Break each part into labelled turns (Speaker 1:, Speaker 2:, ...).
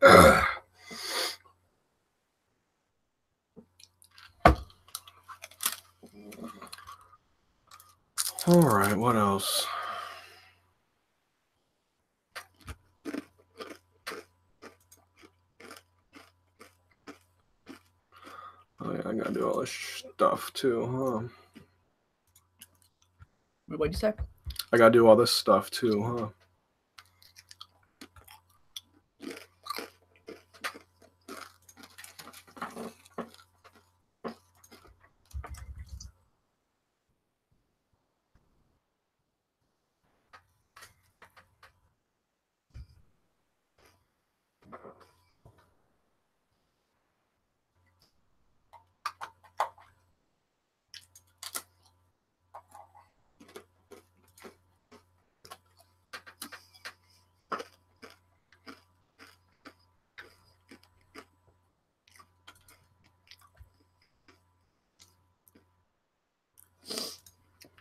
Speaker 1: All right, what else? Oh, yeah, I gotta do all this stuff too, huh?
Speaker 2: What'd you say?
Speaker 1: I gotta do all this stuff too, huh?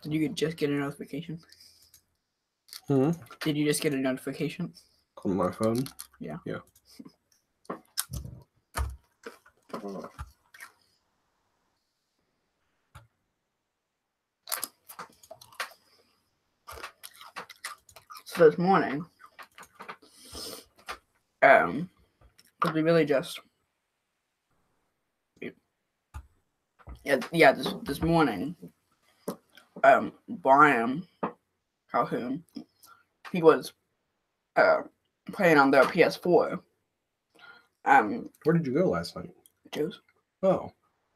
Speaker 2: Did you just get a notification?
Speaker 1: Hmm?
Speaker 2: Did you just get a notification?
Speaker 1: On my phone?
Speaker 2: Yeah.
Speaker 1: Yeah.
Speaker 2: So this morning, because we really just, this morning, Brian Calhoun, he was playing on their PS4.
Speaker 1: Where did you go last night?
Speaker 2: Joe's.
Speaker 1: Oh,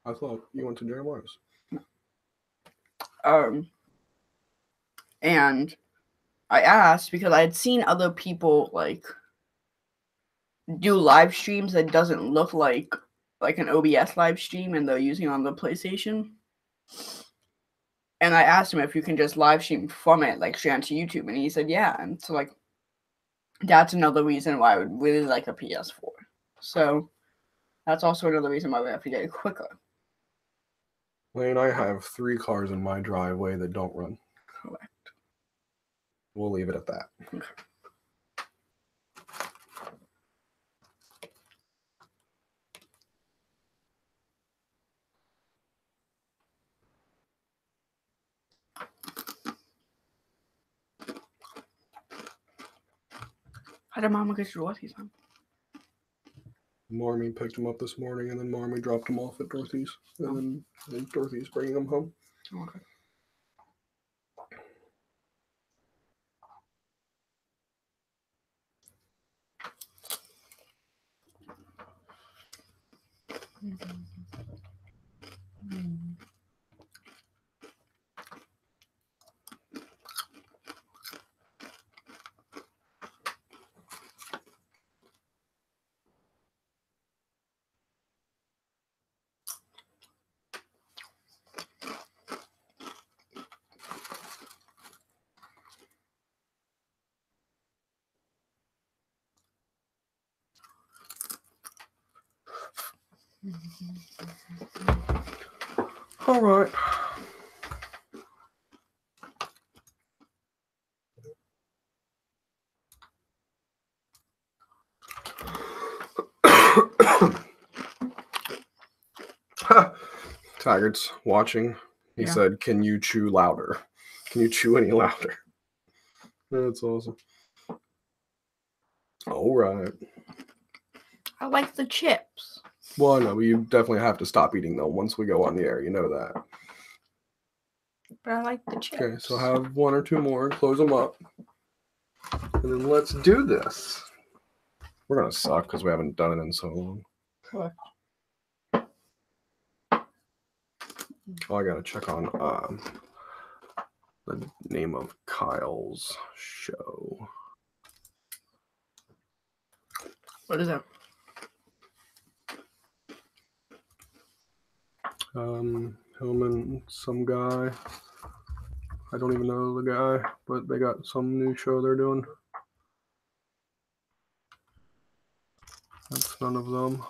Speaker 1: I thought you went to Jeremiah's.
Speaker 2: And I asked because I had seen other people like do live streams that doesn't look like an OBS live stream, and they're using on the PlayStation. And I asked him if you can just live stream from it, like straight onto YouTube, and he said yeah. And so like that's another reason why I would really like a PS4. So that's also another reason why we have to get it quicker.
Speaker 1: Wayne, I have 3 cars in my driveway that don't run.
Speaker 2: Correct.
Speaker 1: We'll leave it at that.
Speaker 2: Okay. How did Mama get Dorothy's on?
Speaker 1: Marmy picked him up this morning, and then Marmy dropped him off at Dorothy's. And then I think Dorothy's bringing him home.
Speaker 2: Okay.
Speaker 1: All right. Taggart's watching. He said, "Can you chew louder? Can you chew any louder?" That's awesome. All right.
Speaker 2: I like the chips.
Speaker 1: Well, no, you definitely have to stop eating them once we go on the air. You know that.
Speaker 2: But I like the chips.
Speaker 1: Okay, so have 1 or 2 more, close them up, and then let's do this. We're gonna suck because we haven't done it in so long.
Speaker 2: Correct.
Speaker 1: Oh, I gotta check on the name of Kyle's show.
Speaker 2: What is that?
Speaker 1: Him and some guy. I don't even know the guy, but they got some new show they're doing. That's none of them.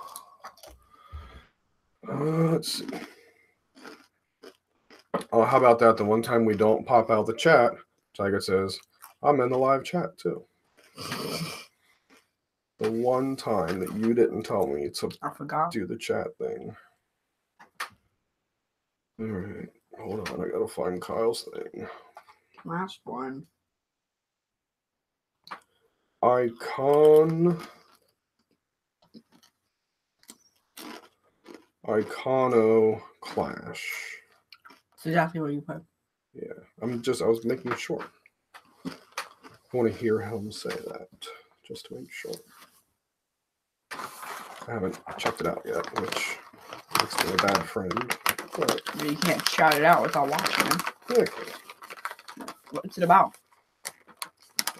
Speaker 1: Let's see. Oh, how about that? The one time we don't pop out the chat, Tiger says, "I'm in the live chat too." the one time that you didn't tell me to
Speaker 2: I forgot.
Speaker 1: do the chat thing. All right. Hold on. I gotta find Kyle's thing.
Speaker 2: Last one.
Speaker 1: Icono Clash.
Speaker 2: That's exactly what you put.
Speaker 1: Yeah. I was making sure. I want to hear him say that, just to make sure. I haven't checked it out yet, which makes me a bad friend. But
Speaker 2: You can't shout it out without watching it.
Speaker 1: yeah,
Speaker 2: What's it about?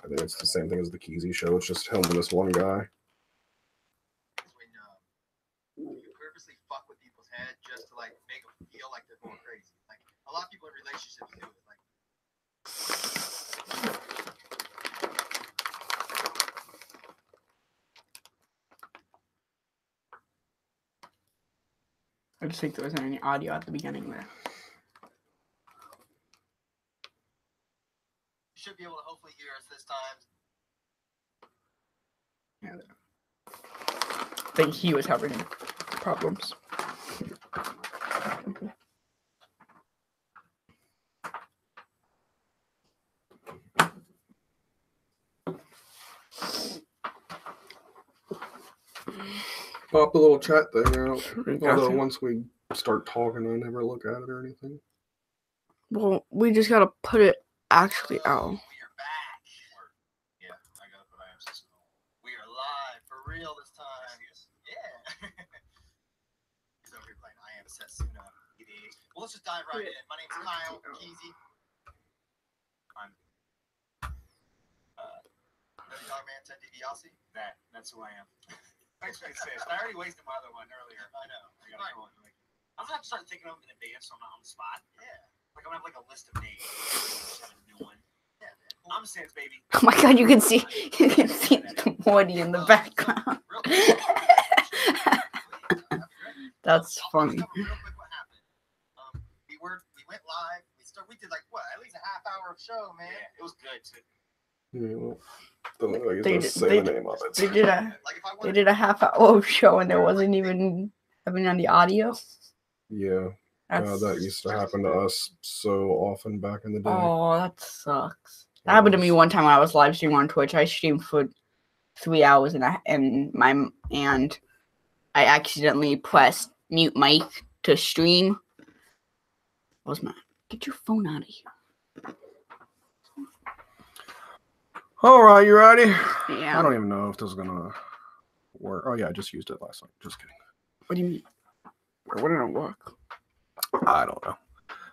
Speaker 1: I think it's the same thing as the Keezy show. It's just him and this one guy.
Speaker 3: When you purposely fuck with people's head just to like make them feel like they're going crazy. Like a lot of people in relationships do it. Like
Speaker 2: I just think there wasn't any audio at the beginning there.
Speaker 3: you should be able to hopefully hear us this time.
Speaker 2: Yeah. I think he was having problems.
Speaker 1: Pop the little chat thing out.
Speaker 2: Gotcha.
Speaker 1: Although once we start talking, I never look at it or anything.
Speaker 2: Well, we just gotta put it actually out.
Speaker 3: We are back. Yeah, I gotta put I am sis. We are live for real this time. Yeah. He's over here playing I am Setsuna. Well, let's just dive right in. My name's Kyle Keezy. I'm Dogman 10 DiBiase. That's who I am. Thanks for saying. I already wasted my other one earlier. I know. I gotta go. I'm gonna have to start thinking of them in advance so I'm not on the spot. Yeah. Like I'm gonna have like a list of names. Have a new one. Yeah, man. I'm Sans baby.
Speaker 2: Oh my god, you can see the Morty in the background. That's funny.
Speaker 3: Real quick, what happened? We went live. We did like what? At least a half hour of show, man. Yeah, it was good too.
Speaker 1: Yeah, well, don't look like you
Speaker 2: They
Speaker 1: just
Speaker 2: did-
Speaker 1: say
Speaker 2: they
Speaker 1: the name of it.
Speaker 2: They did a
Speaker 3: Like if I
Speaker 2: they
Speaker 3: wanted
Speaker 2: did a half hour show and there wasn't even having any audio.
Speaker 1: Yeah,
Speaker 2: That's,
Speaker 1: that used to happen to us so often back in the day.
Speaker 2: oh, that sucks. That happened to me one time when I was live streaming on Twitch. I streamed for 3 hours and I accidentally pressed mute mic to stream. What was my? Get your phone out of here.
Speaker 1: All right, you ready?
Speaker 2: Yeah.
Speaker 1: I don't even know if this is gonna work. Oh yeah, I just used it last night. Just kidding.
Speaker 2: What do you mean? Or would it work?
Speaker 1: I don't know.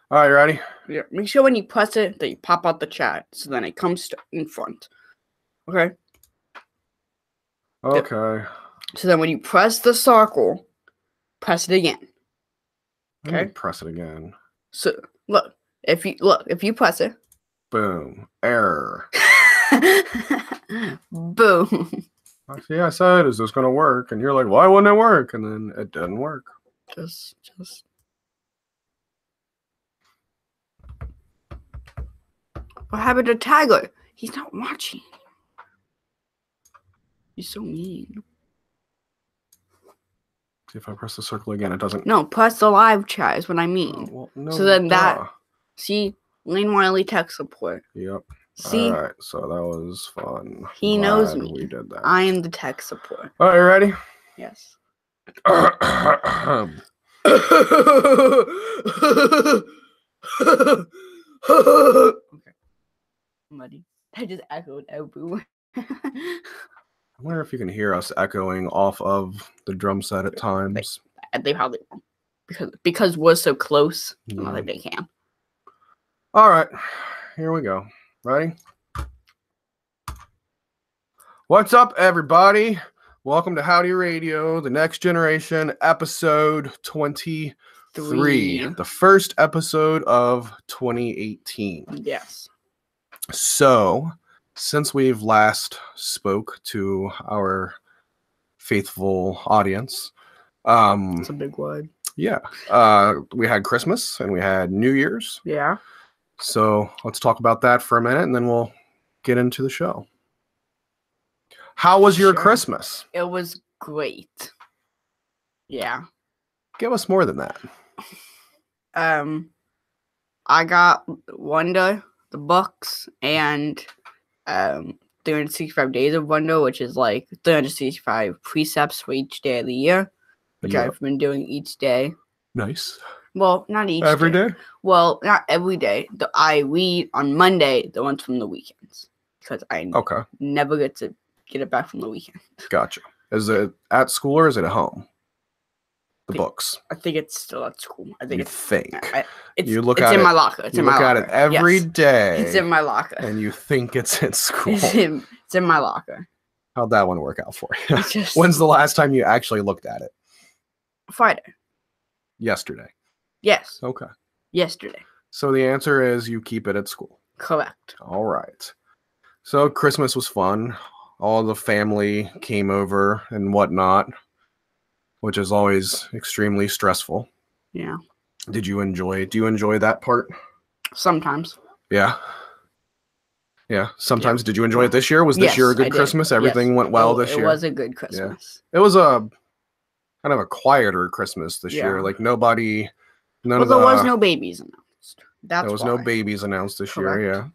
Speaker 1: All right, you ready?
Speaker 2: Yeah. Make sure when you press it that you pop out the chat so then it comes in front. Okay.
Speaker 1: Okay.
Speaker 2: So then when you press the circle, press it again.
Speaker 1: Let me
Speaker 2: Okay.
Speaker 1: press it again.
Speaker 2: So if you press it.
Speaker 1: Boom. Error.
Speaker 2: Boom.
Speaker 1: See, I said, is this gonna work? And you're like, why wouldn't it work? And then it didn't work.
Speaker 2: Just. What happened to Tiger? He's not watching. He's so mean.
Speaker 1: See if I press the circle again, it doesn't.
Speaker 2: No, press the live chat is what I mean.
Speaker 1: Oh, well, no,
Speaker 2: So then that-
Speaker 1: duh.
Speaker 2: See, Lane Wiley tech support.
Speaker 1: Yep.
Speaker 2: See,
Speaker 1: All right, so that was fun.
Speaker 2: He knows
Speaker 1: Glad
Speaker 2: me.
Speaker 1: We did that.
Speaker 2: I am the tech support.
Speaker 1: All right, you ready?
Speaker 2: Yes. Okay. Muddy. I just echoed everywhere.
Speaker 1: I wonder if you can hear us echoing off of the drum set at times.
Speaker 2: They probably won't. Because we're so close. I don't
Speaker 1: Yeah.
Speaker 2: think they can.
Speaker 1: All right, here we go. Ready? What's up, everybody? Welcome to Howdy Radio, the next generation, episode 23. The first episode of 2018.
Speaker 2: Yes.
Speaker 1: So, since we've last spoke to our faithful audience,
Speaker 2: It's a big word.
Speaker 1: yeah, we had Christmas and we had New Year's.
Speaker 2: Yeah.
Speaker 1: So let's talk about that for a minute and then we'll get into the show. How was your
Speaker 2: Sure.
Speaker 1: Christmas?
Speaker 2: It was great. Yeah.
Speaker 1: Give us more than that.
Speaker 2: I got Wonder, the books, and 365 Days of Wonder, which is like 365 precepts for each day of the year, which
Speaker 1: Yep.
Speaker 2: I've been doing each day.
Speaker 1: Nice.
Speaker 2: Well, not each
Speaker 1: Every day?
Speaker 2: Well, not every day. I read on Monday the ones from the weekends because I
Speaker 1: Okay.
Speaker 2: never get to get it back from the weekend.
Speaker 1: Gotcha. Is it at school or is it at home? The books.
Speaker 2: I think it's still at school. I think
Speaker 1: You
Speaker 2: it's
Speaker 1: think.
Speaker 2: it's
Speaker 1: You look
Speaker 2: it's
Speaker 1: at
Speaker 2: in
Speaker 1: it-
Speaker 2: my locker. It's
Speaker 1: You
Speaker 2: in my
Speaker 1: look
Speaker 2: locker.
Speaker 1: at it every
Speaker 2: Yes.
Speaker 1: day.
Speaker 2: It's in my locker.
Speaker 1: And you think it's at school.
Speaker 2: It's in my locker.
Speaker 1: How'd that one work out for you?
Speaker 2: It's just
Speaker 1: When's the last time you actually looked at it?
Speaker 2: Friday.
Speaker 1: Yesterday.
Speaker 2: Yes.
Speaker 1: Okay.
Speaker 2: Yesterday.
Speaker 1: So the answer is you keep it at school.
Speaker 2: Correct.
Speaker 1: All right. So Christmas was fun. All the family came over and whatnot, which is always extremely stressful.
Speaker 2: Yeah.
Speaker 1: Do you enjoy that part?
Speaker 2: Sometimes.
Speaker 1: Yeah. Yeah. Sometimes. Did you enjoy it this year? Was this
Speaker 2: Yes,
Speaker 1: year a
Speaker 2: I
Speaker 1: good
Speaker 2: did.
Speaker 1: Christmas? Everything went well this year?
Speaker 2: It was a good Christmas.
Speaker 1: It was a kind of a quieter Christmas this year.
Speaker 2: Yeah.
Speaker 1: Like none
Speaker 2: Well,
Speaker 1: of
Speaker 2: there
Speaker 1: the,
Speaker 2: was no babies announced. That's
Speaker 1: there was
Speaker 2: why.
Speaker 1: no babies announced this
Speaker 2: Correct.
Speaker 1: year.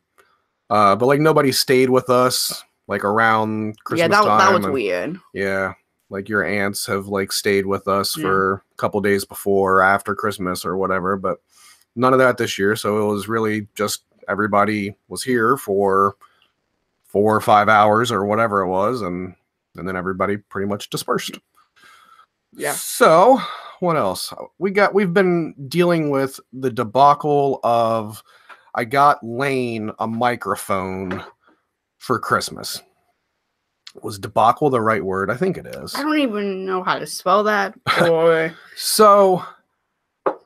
Speaker 1: Yeah. But like nobody stayed with us like around Christmas
Speaker 2: Yeah,
Speaker 1: time.
Speaker 2: that was
Speaker 1: and-
Speaker 2: weird.
Speaker 1: Yeah. Like your aunts have like stayed with us
Speaker 2: Yeah.
Speaker 1: for a couple days before or after Christmas or whatever, but none of that this year. So it was really just everybody was here for 4 or 5 hours or whatever it was, and then everybody pretty much dispersed.
Speaker 2: Yeah.
Speaker 1: So what else? We've been dealing with the debacle of I got Lane a microphone for Christmas. Was debacle the right word? I think it is.
Speaker 2: I don't even know how to spell that. Or
Speaker 1: So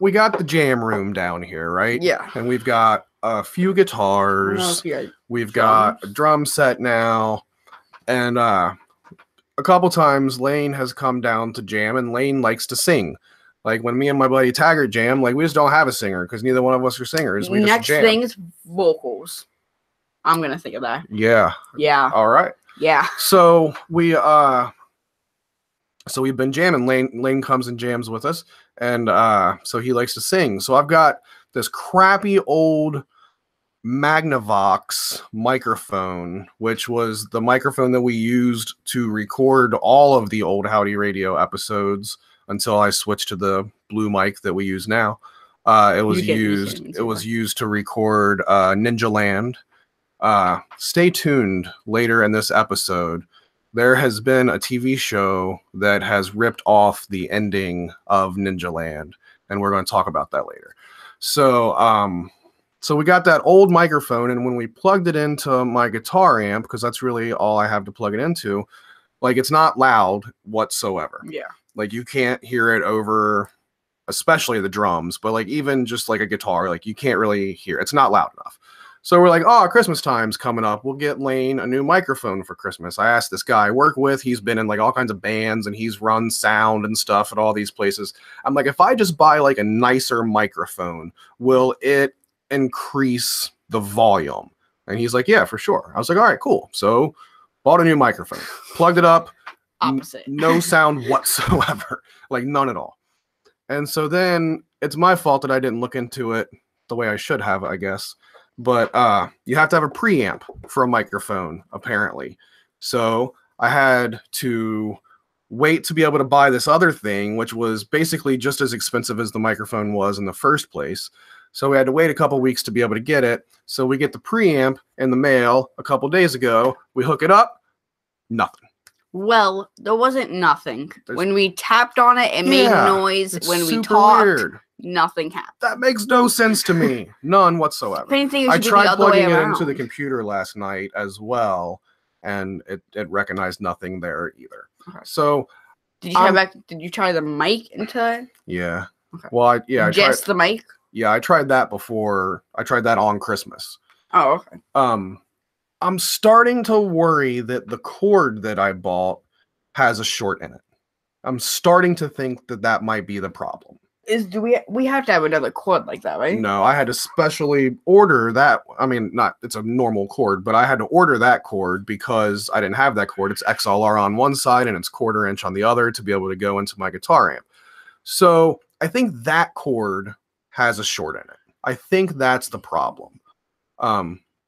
Speaker 1: we got the jam room down here, right?
Speaker 2: yeah.
Speaker 1: And we've got a few
Speaker 2: I don't know
Speaker 1: guitars.
Speaker 2: if you guys-
Speaker 1: We've got a drum set now. And a couple times Lane has come down to jam, and Lane likes to sing. Like when me and my buddy Taggart jam, like we just don't have a singer because neither one of us are singers. We
Speaker 2: Next
Speaker 1: just jam.
Speaker 2: thing is vocals. I'm gonna think of that.
Speaker 1: Yeah.
Speaker 2: Yeah.
Speaker 1: All right.
Speaker 2: Yeah.
Speaker 1: So we've been jamming. Lane comes and jams with us, and so he likes to sing. So I've got this crappy old Magnavox microphone, which was the microphone that we used to record all of the old Howdy Radio episodes until I switched to the blue mic that we use now. It was used to record Ninja Land. Stay tuned later in this episode. There has been a TV show that has ripped off the ending of Ninja Land, and we're going to talk about that later. So we got that old microphone, and when we plugged it into my guitar amp, because that's really all I have to plug it into, like it's not loud whatsoever.
Speaker 2: Yeah.
Speaker 1: Like you can't hear it over, especially the drums, but like even just like a guitar, like you can't really hear. It's not loud enough. So we're like, oh, Christmas time's coming up. We'll get Lane a new microphone for Christmas. I asked this guy I work with. He's been in like all kinds of bands and he's run sound and stuff at all these places. I'm like, if I just buy like a nicer microphone, will it increase the volume? And he's like, yeah, for sure. I was like, all right, cool. So bought a new microphone, plugged it up.
Speaker 2: Opposite.
Speaker 1: No sound whatsoever, like none at all. And so then it's my fault that I didn't look into it the way I should have, I guess. But you have to have a preamp for a microphone, apparently. So I had to wait to be able to buy this other thing, which was basically just as expensive as the microphone was in the first place. So we had to wait a couple weeks to be able to get it. So we get the preamp in the mail a couple days ago. We hook it up, nothing.
Speaker 2: Well, there wasn't nothing. When we tapped on it, it made noise.
Speaker 1: It's
Speaker 2: When we
Speaker 1: super
Speaker 2: talked,
Speaker 1: weird.
Speaker 2: nothing happened.
Speaker 1: That makes no sense to me. None whatsoever.
Speaker 2: If anything, it
Speaker 1: I
Speaker 2: should be the
Speaker 1: tried
Speaker 2: other way
Speaker 1: plugging it
Speaker 2: around.
Speaker 1: into the computer last night as well, and it recognized nothing there either.
Speaker 2: Okay.
Speaker 1: So
Speaker 2: Did you try Did you try the mic into it?
Speaker 1: yeah.
Speaker 2: Okay.
Speaker 1: Well, I tried.
Speaker 2: Just the mic.
Speaker 1: Yeah, I tried that before. I tried that on Christmas.
Speaker 2: Oh, okay.
Speaker 1: I'm starting to worry that the cord that I bought has a short in it. I'm starting to think that might be the problem.
Speaker 2: we have to have another cord like that, right?
Speaker 1: No, I had to specially order that. I mean, it's a normal cord, but I had to order that cord because I didn't have that cord. It's XLR on one side and it's 1/4 inch on the other to be able to go into my guitar amp. So I think that cord has a short in it. I think that's the problem.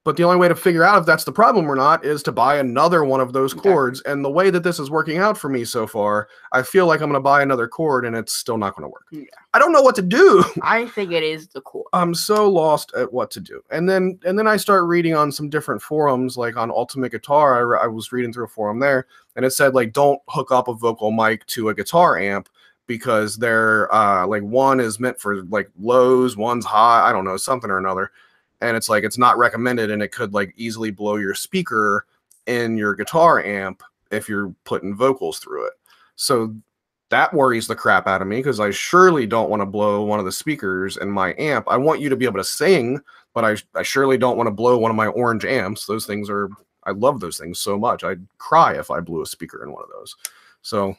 Speaker 1: But the only way to figure out if that's the problem or not is to buy another one of those cords. And the way that this is working out for me so far, I feel like I'm going to buy another cord and it's still not going to work. Yeah. I don't know what to do.
Speaker 2: I think it is the cord.
Speaker 1: I'm so lost at what to do. And then I start reading on some different forums, like on Ultimate Guitar. I was reading through a forum there, and it said, like, don't hook up a vocal mic to a guitar amp because they're like, one is meant for like lows, one's high, I don't know, something or another. And it's like, it's not recommended, and it could like easily blow your speaker in your guitar amp if you're putting vocals through it. So that worries the crap out of me because I surely don't want to blow one of the speakers in my amp. I want you to be able to sing, but I surely don't want to blow one of my orange amps. Those things are, I love those things so much. I'd cry if I blew a speaker in one of those. So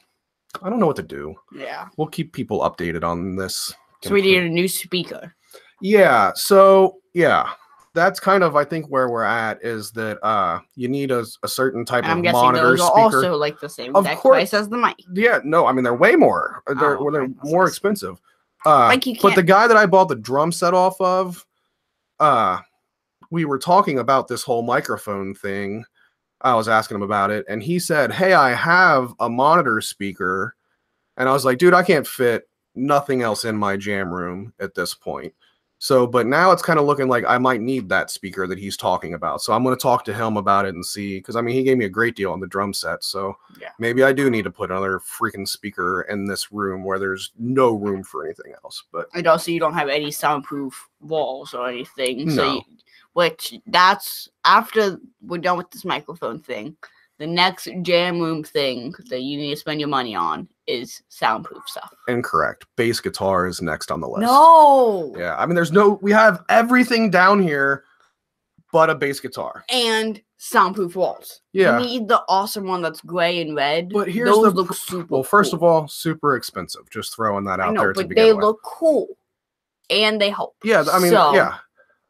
Speaker 1: I don't know what to do.
Speaker 2: Yeah.
Speaker 1: We'll keep people updated on this.
Speaker 2: So we need a new speaker.
Speaker 1: Yeah, so yeah, that's kind of, I think, where we're at is that you need a certain type of monitor
Speaker 2: those
Speaker 1: speaker.
Speaker 2: Are also like the same exact price as the mic.
Speaker 1: Yeah, no, I mean they're way more. They're more expensive.
Speaker 2: Like you can't...
Speaker 1: But the guy that I bought the drum set off of, we were talking about this whole microphone thing. I was asking him about it, and he said, "Hey, I have a monitor speaker," and I was like, "Dude, I can't fit nothing else in my jam room at this point." So, but now it's kind of looking like I might need that speaker that he's talking about. So I'm going to talk to him about it and see, because I mean, he gave me a great deal on the drum set. So yeah, maybe I do need to put another freaking speaker in this room where there's no room for anything else. But
Speaker 2: and also you don't have any soundproof walls or anything.
Speaker 1: No.
Speaker 2: So which that's after we're done with this microphone thing. The next jam room thing that you need to spend your money on is soundproof stuff.
Speaker 1: Incorrect. Bass guitar is next on the list.
Speaker 2: No.
Speaker 1: Yeah, I mean, we have everything down here but a bass guitar.
Speaker 2: And soundproof walls.
Speaker 1: Yeah.
Speaker 2: You need the awesome one that's gray and red.
Speaker 1: But here's
Speaker 2: those look super
Speaker 1: Well, first
Speaker 2: cool.
Speaker 1: of all, super expensive. Just throwing that out there to begin
Speaker 2: they
Speaker 1: with.
Speaker 2: look cool. And they help.
Speaker 1: Yeah, I mean, yeah.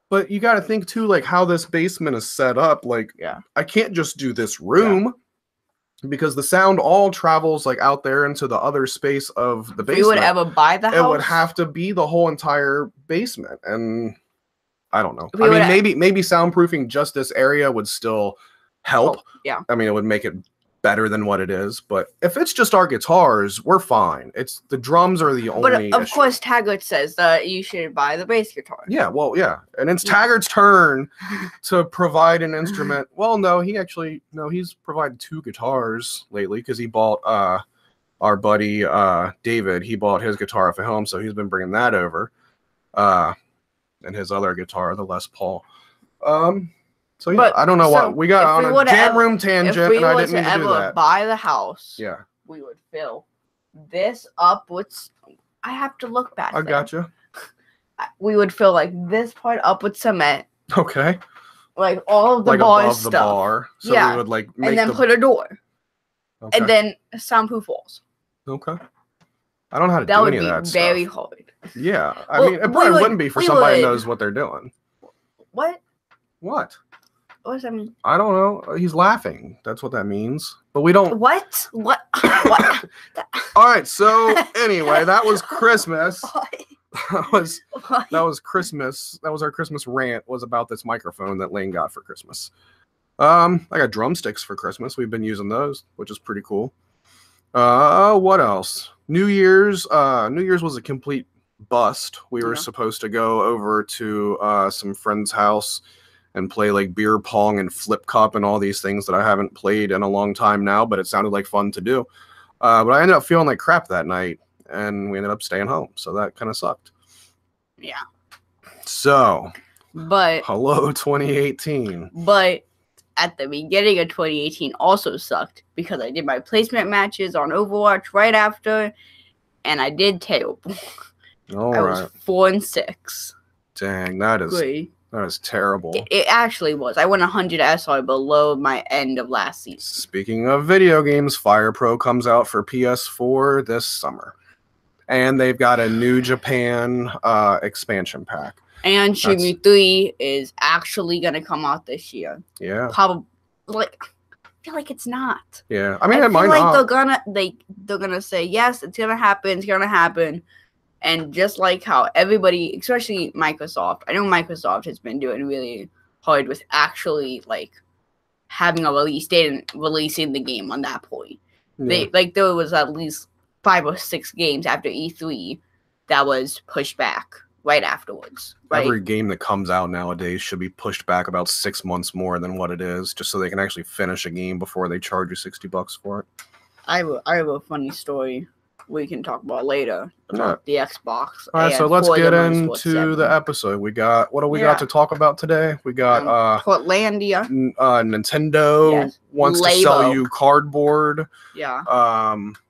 Speaker 1: But you got to think, too, like, how this basement is set up. Like,
Speaker 2: yeah,
Speaker 1: I can't just do this room because the sound all travels, like, out there into the other space of the basement.
Speaker 2: If you would ever buy the house?
Speaker 1: It would have to be the whole entire basement. And I don't know. I mean, maybe soundproofing just this area would still help.
Speaker 2: Yeah.
Speaker 1: I mean, it would make it better than what it is, but if it's just our guitars, we're fine. It's the drums are the only
Speaker 2: But of course Taggart says that you should buy the bass guitar.
Speaker 1: Yeah, well, yeah. And it's Taggart's turn to provide an instrument. Well, no, he's provided 2 guitars lately because he bought our buddy David, he bought his guitar off at home, so he's been bringing that over. And his other guitar, the Les Paul. So yeah, I don't know what we got on a jam room tangent, and I didn't mean to do that. If we were to ever
Speaker 2: buy the house,
Speaker 1: yeah,
Speaker 2: we would fill this up with. I have to look back.
Speaker 1: I gotcha.
Speaker 2: We would fill like this part up with cement.
Speaker 1: Okay.
Speaker 2: Like all of the
Speaker 1: like
Speaker 2: bar
Speaker 1: above
Speaker 2: stuff.
Speaker 1: The bar. So
Speaker 2: yeah.
Speaker 1: we would like make
Speaker 2: and then put a door.
Speaker 1: Okay.
Speaker 2: And then soundproof walls.
Speaker 1: Okay. I don't know how to do any of that stuff.
Speaker 2: That would be very hard.
Speaker 1: Yeah. I mean, it probably wouldn't be for somebody who knows what they're doing.
Speaker 2: What?
Speaker 1: What?
Speaker 2: What does that mean?
Speaker 1: I don't know. He's laughing. That's what that means. But we don't.
Speaker 2: What? What? What?
Speaker 1: All right. So anyway, that was Christmas. That was Christmas. That was our Christmas rant. Was about this microphone that Lane got for Christmas. I got drumsticks for Christmas. We've been using those, which is pretty cool. What else? New Year's was a complete bust. We were supposed to go over to some friend's house and play like beer pong and flip cup and all these things that I haven't played in a long time now, but it sounded like fun to do. But I ended up feeling like crap that night, and we ended up staying home, so that kind of sucked.
Speaker 2: Yeah.
Speaker 1: So,
Speaker 2: but
Speaker 1: hello 2018.
Speaker 2: But at the beginning of 2018 also sucked because I did my placement matches on Overwatch right after, and I did terrible.
Speaker 1: All
Speaker 2: I
Speaker 1: right.
Speaker 2: was 4-6.
Speaker 1: Dang, that is terrible.
Speaker 2: It actually was. I went 100 SR below my end of last season.
Speaker 1: Speaking of video games, Fire Pro comes out for PS4 this summer. And they've got a New Japan expansion pack.
Speaker 2: And Shenmue 3 is actually gonna come out this year.
Speaker 1: Yeah.
Speaker 2: Probably, like, I feel like it's not.
Speaker 1: Yeah. I mean,
Speaker 2: I
Speaker 1: it might
Speaker 2: feel like
Speaker 1: not.
Speaker 2: they're gonna say yes, it's gonna happen, and just like how everybody, especially Microsoft, I know Microsoft has been doing really hard with actually like having a release date and releasing the game on that point.
Speaker 1: Yeah.
Speaker 2: There was at least 5 or 6 games after E3 that was pushed back right afterwards. Right?
Speaker 1: Every game that comes out nowadays should be pushed back about 6 months more than what it is, just so they can actually finish a game before they charge you $60 for it.
Speaker 2: I have a funny story we can talk about later about the Xbox.
Speaker 1: All right, so let's get into the episode. We got what do we got to talk about today? We got
Speaker 2: Portlandia.
Speaker 1: Nintendo wants to sell you cardboard.
Speaker 2: Yeah.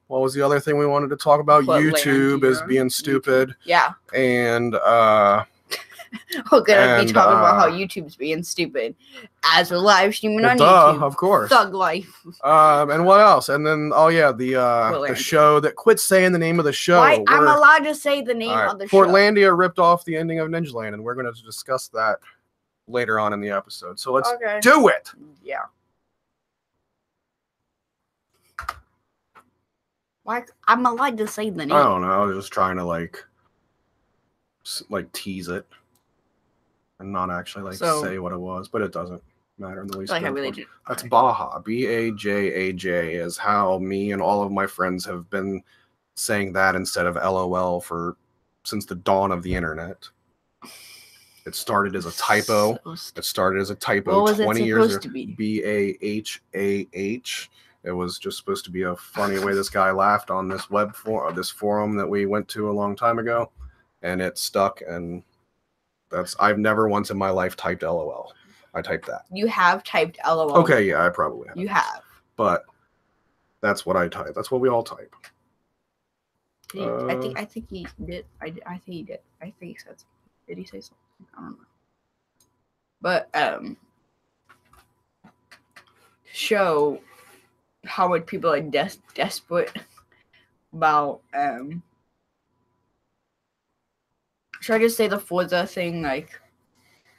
Speaker 1: What was the other thing we wanted to talk about? YouTube is being stupid.
Speaker 2: Yeah.
Speaker 1: And
Speaker 2: we're gonna be talking about how YouTube's being stupid as we're live streaming on YouTube.
Speaker 1: Of course.
Speaker 2: Thug life.
Speaker 1: And what else? And then the show that quit saying the name of the show.
Speaker 2: I'm allowed to say the name of the show.
Speaker 1: Portlandia ripped off the ending of Ninja Land, and we're gonna discuss that later on in the episode. So let's do it.
Speaker 2: Yeah. Why? I'm allowed to say the name.
Speaker 1: I don't know. I was just trying to like tease it and not actually say what it was, but it doesn't matter in the least. That's Baja. Bajaaj is how me and all of my friends have been saying that instead of LOL since the dawn of the internet. It started as a typo. It started as a typo 20 years ago. Bahah. It was just supposed to be a funny way this guy laughed on this this forum that we went to a long time ago, and it stuck. And I've never once in my life typed LOL. I typed that. You have typed LOL. Okay, yeah, I probably have. You have. But that's what I type. That's what we all type.
Speaker 2: I think he did. I think he did. I think he said something. Did he say something? I don't know. But show how much people are desperate about should I just say the Forza thing? Like,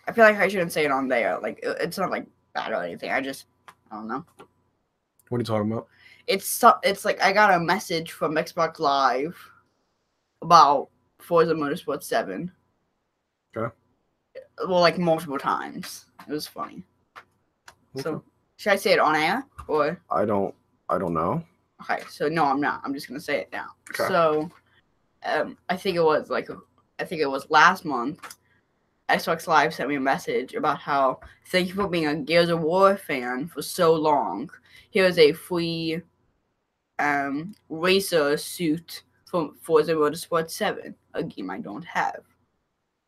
Speaker 2: I feel like I shouldn't say it on there. Like, it's not like bad or anything. I don't know.
Speaker 1: What are you talking about?
Speaker 2: It's like I got a message from Xbox Live about Forza Motorsport 7.
Speaker 1: Okay.
Speaker 2: Well, like multiple times. It was funny.
Speaker 1: Okay.
Speaker 2: So should I say it on air or?
Speaker 1: I don't know.
Speaker 2: Okay, so no, I'm not. I'm just gonna say it now.
Speaker 1: Okay.
Speaker 2: So, I think it was last month. Xbox Live sent me a message about how thank you for being a Gears of War fan for so long. Here's a free racer suit from Forza Motorsport 7, a game I don't have.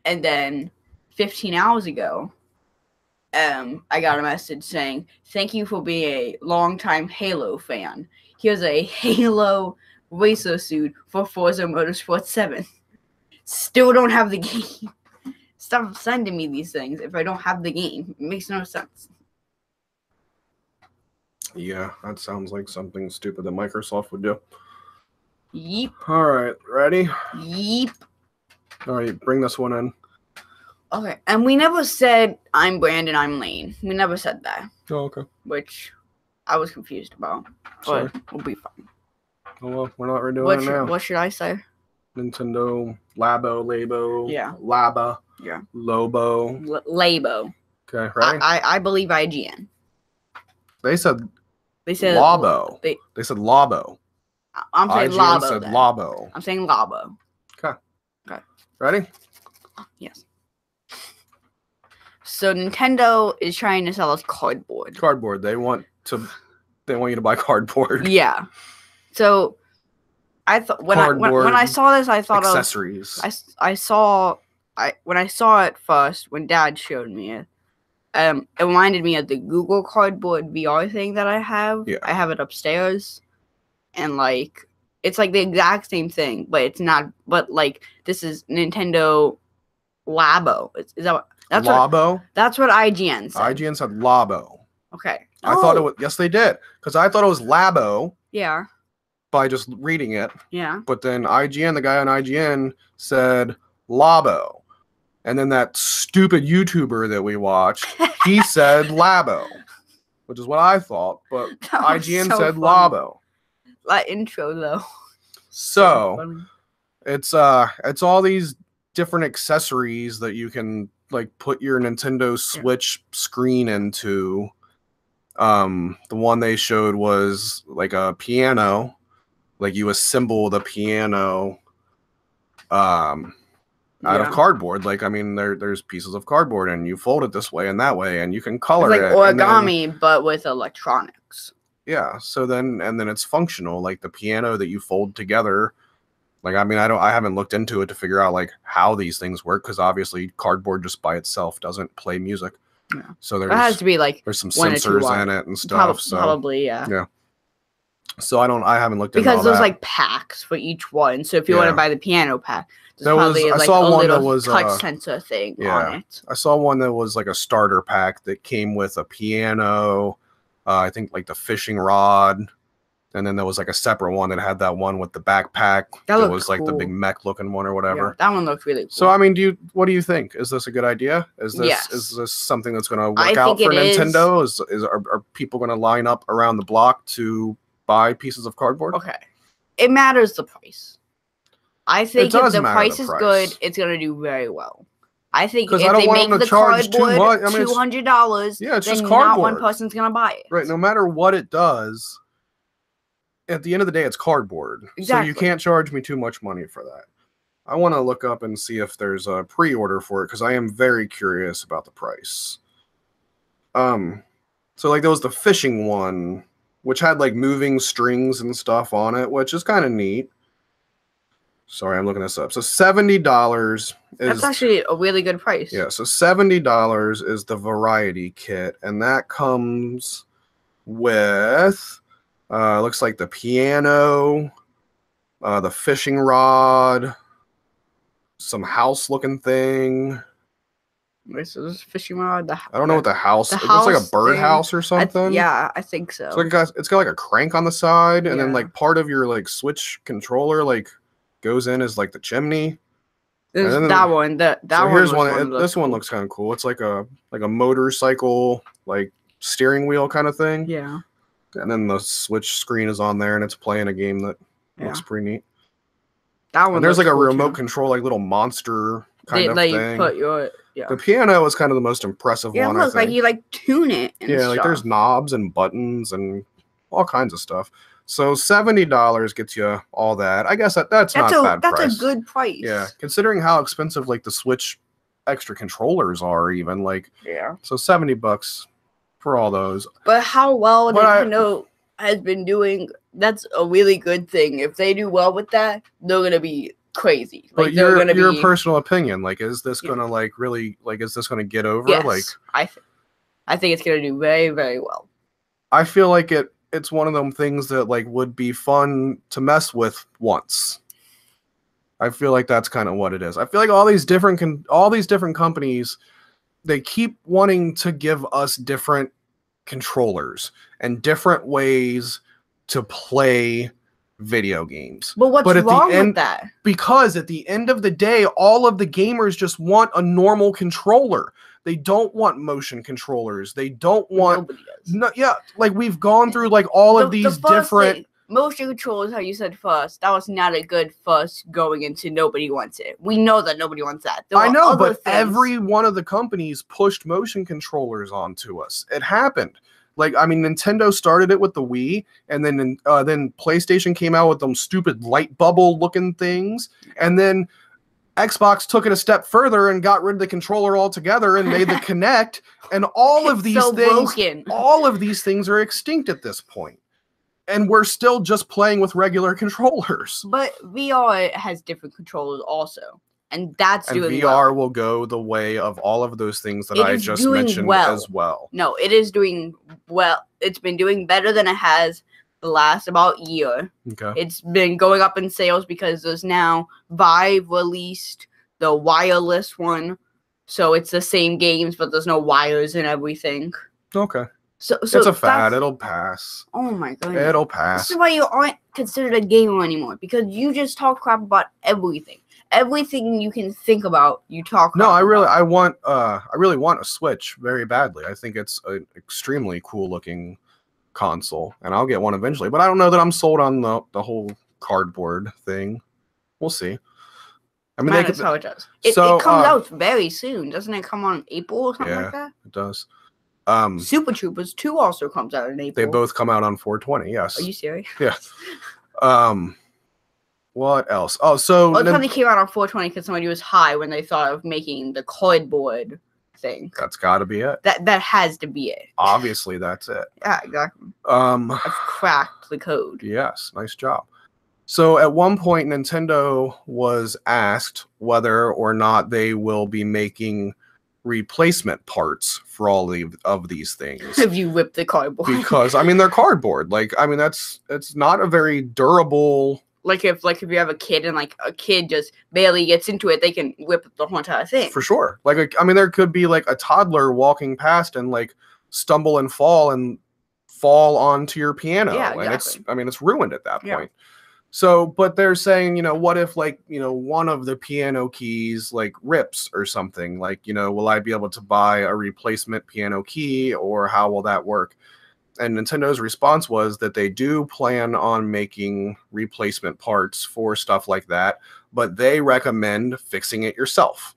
Speaker 2: And then 15 hours ago, I got a message saying, thank you for being a longtime Halo fan. Here's a Halo racer suit for Forza Motorsport 7. Still don't have the game. Stop sending me these things if I don't have the game. It makes no sense.
Speaker 1: Yeah, that sounds like something stupid that Microsoft would do.
Speaker 2: Yeep.
Speaker 1: All right, ready?
Speaker 2: Yeep.
Speaker 1: All right, bring this one in.
Speaker 2: Okay, and we never said I'm Brandon, I'm Lane. We never said that.
Speaker 1: Oh, okay.
Speaker 2: Which I was confused about.
Speaker 1: Sorry.
Speaker 2: But we'll be fine.
Speaker 1: Oh, well, we're not redoing it now.
Speaker 2: What should I say?
Speaker 1: Nintendo, Labo.
Speaker 2: Yeah.
Speaker 1: Laba.
Speaker 2: Yeah.
Speaker 1: Lobo.
Speaker 2: Labo.
Speaker 1: Okay, right?
Speaker 2: I believe IGN.
Speaker 1: They said Labo. They said Labo.
Speaker 2: I'm saying
Speaker 1: IGN
Speaker 2: Labo.
Speaker 1: Said
Speaker 2: then.
Speaker 1: Labo.
Speaker 2: I'm saying Labo.
Speaker 1: Okay.
Speaker 2: Okay.
Speaker 1: Ready?
Speaker 2: Yes. So Nintendo is trying to sell us cardboard.
Speaker 1: Cardboard. They want you to buy cardboard.
Speaker 2: Yeah. So I thought when I saw this, I thought
Speaker 1: accessories.
Speaker 2: When I saw it first, when Dad showed me it, it reminded me of the Google Cardboard VR thing that I have.
Speaker 1: Yeah.
Speaker 2: I have it upstairs, and like it's like the exact same thing, but it's not. But like this is Nintendo Labo. Is that what? That's
Speaker 1: Labo?
Speaker 2: That's what IGN said.
Speaker 1: IGN said Labo.
Speaker 2: Okay.
Speaker 1: I thought it was. Yes, they did. Because I thought it was Labo.
Speaker 2: Yeah.
Speaker 1: by just reading it.
Speaker 2: Yeah.
Speaker 1: But then IGN, the guy on IGN said Labo. And then that stupid YouTuber that we watched, he said Labo, which is what I thought. But IGN said
Speaker 2: funny.
Speaker 1: Labo.
Speaker 2: That intro though.
Speaker 1: So it's all these different accessories that you can like put your Nintendo Switch screen into. The one they showed was like a piano, like you assemble the piano out of cardboard. Like, I mean, there's pieces of cardboard and you fold it this way and that way and you can color
Speaker 2: it's like
Speaker 1: it.
Speaker 2: Origami, but with electronics.
Speaker 1: Yeah. So then it's functional, like the piano that you fold together. Like, I mean, I haven't looked into it to figure out like how these things work, because obviously cardboard just by itself doesn't play music. Yeah. So
Speaker 2: it has to be like
Speaker 1: there's some sensors in it and stuff.
Speaker 2: Probably, yeah.
Speaker 1: Yeah. So I haven't looked into
Speaker 2: because there's like packs for each one. So if you want to buy the piano pack,
Speaker 1: I saw one that was
Speaker 2: touch sensor thing on it.
Speaker 1: I saw one that was like a starter pack that came with a piano, I think like the fishing rod, and then there was like a separate one that had that one with the backpack. That was like the big mech looking one or whatever.
Speaker 2: Yeah, that one looked really cool.
Speaker 1: So I mean, what do you think? Is this a good idea? Is this something that's going to work out for Nintendo? Are people going to line up around the block to buy pieces of cardboard?
Speaker 2: Okay, it matters the price. I think if the price is good, it's going to do very well. I think if they make the cardboard $200, then not one person's going to buy it.
Speaker 1: Right, no matter what it does, at the end of the day, it's cardboard. Exactly. So you can't charge me too much money for that. I want to look up and see if there's a pre-order for it, because I am very curious about the price. So like there was the fishing one, which had like moving strings and stuff on it, which is kind of neat. Sorry, I'm looking this up. So $70 is...
Speaker 2: That's actually a really good price.
Speaker 1: Yeah, so $70 is the variety kit, and that comes with... looks like the piano, the fishing rod, some house-looking thing.
Speaker 2: Wait, so this fishing rod?
Speaker 1: I don't know what the house... It looks like a birdhouse or something.
Speaker 2: I think so.
Speaker 1: So it's got like a crank on the side, and then like part of your like Switch controller like goes in as like the chimney.
Speaker 2: There's that one.
Speaker 1: Here's one. This one looks kind of cool. It's like a motorcycle like steering wheel kind of thing.
Speaker 2: Yeah.
Speaker 1: And then the Switch screen is on there, and it's playing a game that looks pretty neat.
Speaker 2: That one.
Speaker 1: And there's like a remote control, like little monster kind of thing. The piano is kind of the most impressive one.
Speaker 2: Yeah, it looks like you like tune it. And stuff.
Speaker 1: Like there's knobs and buttons and all kinds of stuff. So $70 gets you all that. I guess that's not a bad price.
Speaker 2: That's a good price.
Speaker 1: Yeah, considering how expensive like the Switch extra controllers are, even like. Yeah. So $70 for all those.
Speaker 2: But how well Nintendo has been doing, that's a really good thing. If they do well with that, they're gonna be crazy.
Speaker 1: Like, but your personal opinion, like, is this gonna like really like is this gonna get over?
Speaker 2: Yes,
Speaker 1: like
Speaker 2: I think it's gonna do very, very well.
Speaker 1: I feel like it's one of them things that like would be fun to mess with once. I feel like that's kind of what it is. I feel like all these different companies, they keep wanting to give us different controllers and different ways to play video games.
Speaker 2: But what's wrong with that?
Speaker 1: Because at the end of the day, all of the gamers just want a normal controller. They don't want motion controllers. They don't want... like we've gone through like all of these different...
Speaker 2: Motion controllers, how you said first, that was not a good first going into nobody wants it. We know that nobody wants that.
Speaker 1: I know, but every one of the companies pushed motion controllers onto us. It happened. Like, I mean, Nintendo started it with the Wii, and then PlayStation came out with them stupid light bubble looking things, and then Xbox took it a step further and got rid of the controller altogether and made the Kinect, and all of these things are extinct at this point. And we're still just playing with regular controllers.
Speaker 2: But VR has different controllers also. And that's doing
Speaker 1: VR will go the way of all of those things that I just mentioned as well.
Speaker 2: No, it is doing well. It's been doing better than it has the last about year.
Speaker 1: Okay.
Speaker 2: It's been going up in sales because there's now Vive released the wireless one. So it's the same games, but there's no wires and everything.
Speaker 1: Okay.
Speaker 2: So
Speaker 1: it's a fad.
Speaker 2: that's-
Speaker 1: It'll pass.
Speaker 2: Oh my goodness.
Speaker 1: It'll
Speaker 2: This
Speaker 1: pass.
Speaker 2: is why you aren't considered a gamer anymore, because you just talk crap about everything. Everything you can think about, you talk crap
Speaker 1: No, I really
Speaker 2: about.
Speaker 1: want a Switch very badly. I think it's an extremely cool looking console, and I'll get one eventually. But I don't know that I'm sold on the whole cardboard thing. We'll see. I mean,
Speaker 2: That's how it does. It comes out very soon. Doesn't it come on April or something like that?
Speaker 1: It does.
Speaker 2: Super Troopers 2 also comes out in April.
Speaker 1: They both come out on 420. Yes.
Speaker 2: Are you serious?
Speaker 1: Yeah. What else? Oh, so
Speaker 2: Well, it probably came out on 420 because somebody was high when they thought of making the cardboard thing.
Speaker 1: That's got to be it.
Speaker 2: That has to be it.
Speaker 1: Obviously, that's it.
Speaker 2: Yeah, exactly.
Speaker 1: I've
Speaker 2: cracked the code.
Speaker 1: Yes, nice job. So at one point, Nintendo was asked whether or not they will be making replacement parts for all of these things.
Speaker 2: If you whip the cardboard.
Speaker 1: Because, I mean, they're cardboard. Like, I mean, it's not a very durable...
Speaker 2: Like if you have a kid and like a kid just barely gets into it, they can whip the whole entire thing.
Speaker 1: For sure. Like, I mean, there could be like a toddler walking past and like stumble and fall onto your piano.
Speaker 2: Yeah,
Speaker 1: exactly. And it's ruined at that
Speaker 2: Yeah.
Speaker 1: point. So, but they're saying, what if like, one of the piano keys like rips or something? Like, will I be able to buy a replacement piano key, or how will that work? And Nintendo's response was that they do plan on making replacement parts for stuff like that, but they recommend fixing it yourself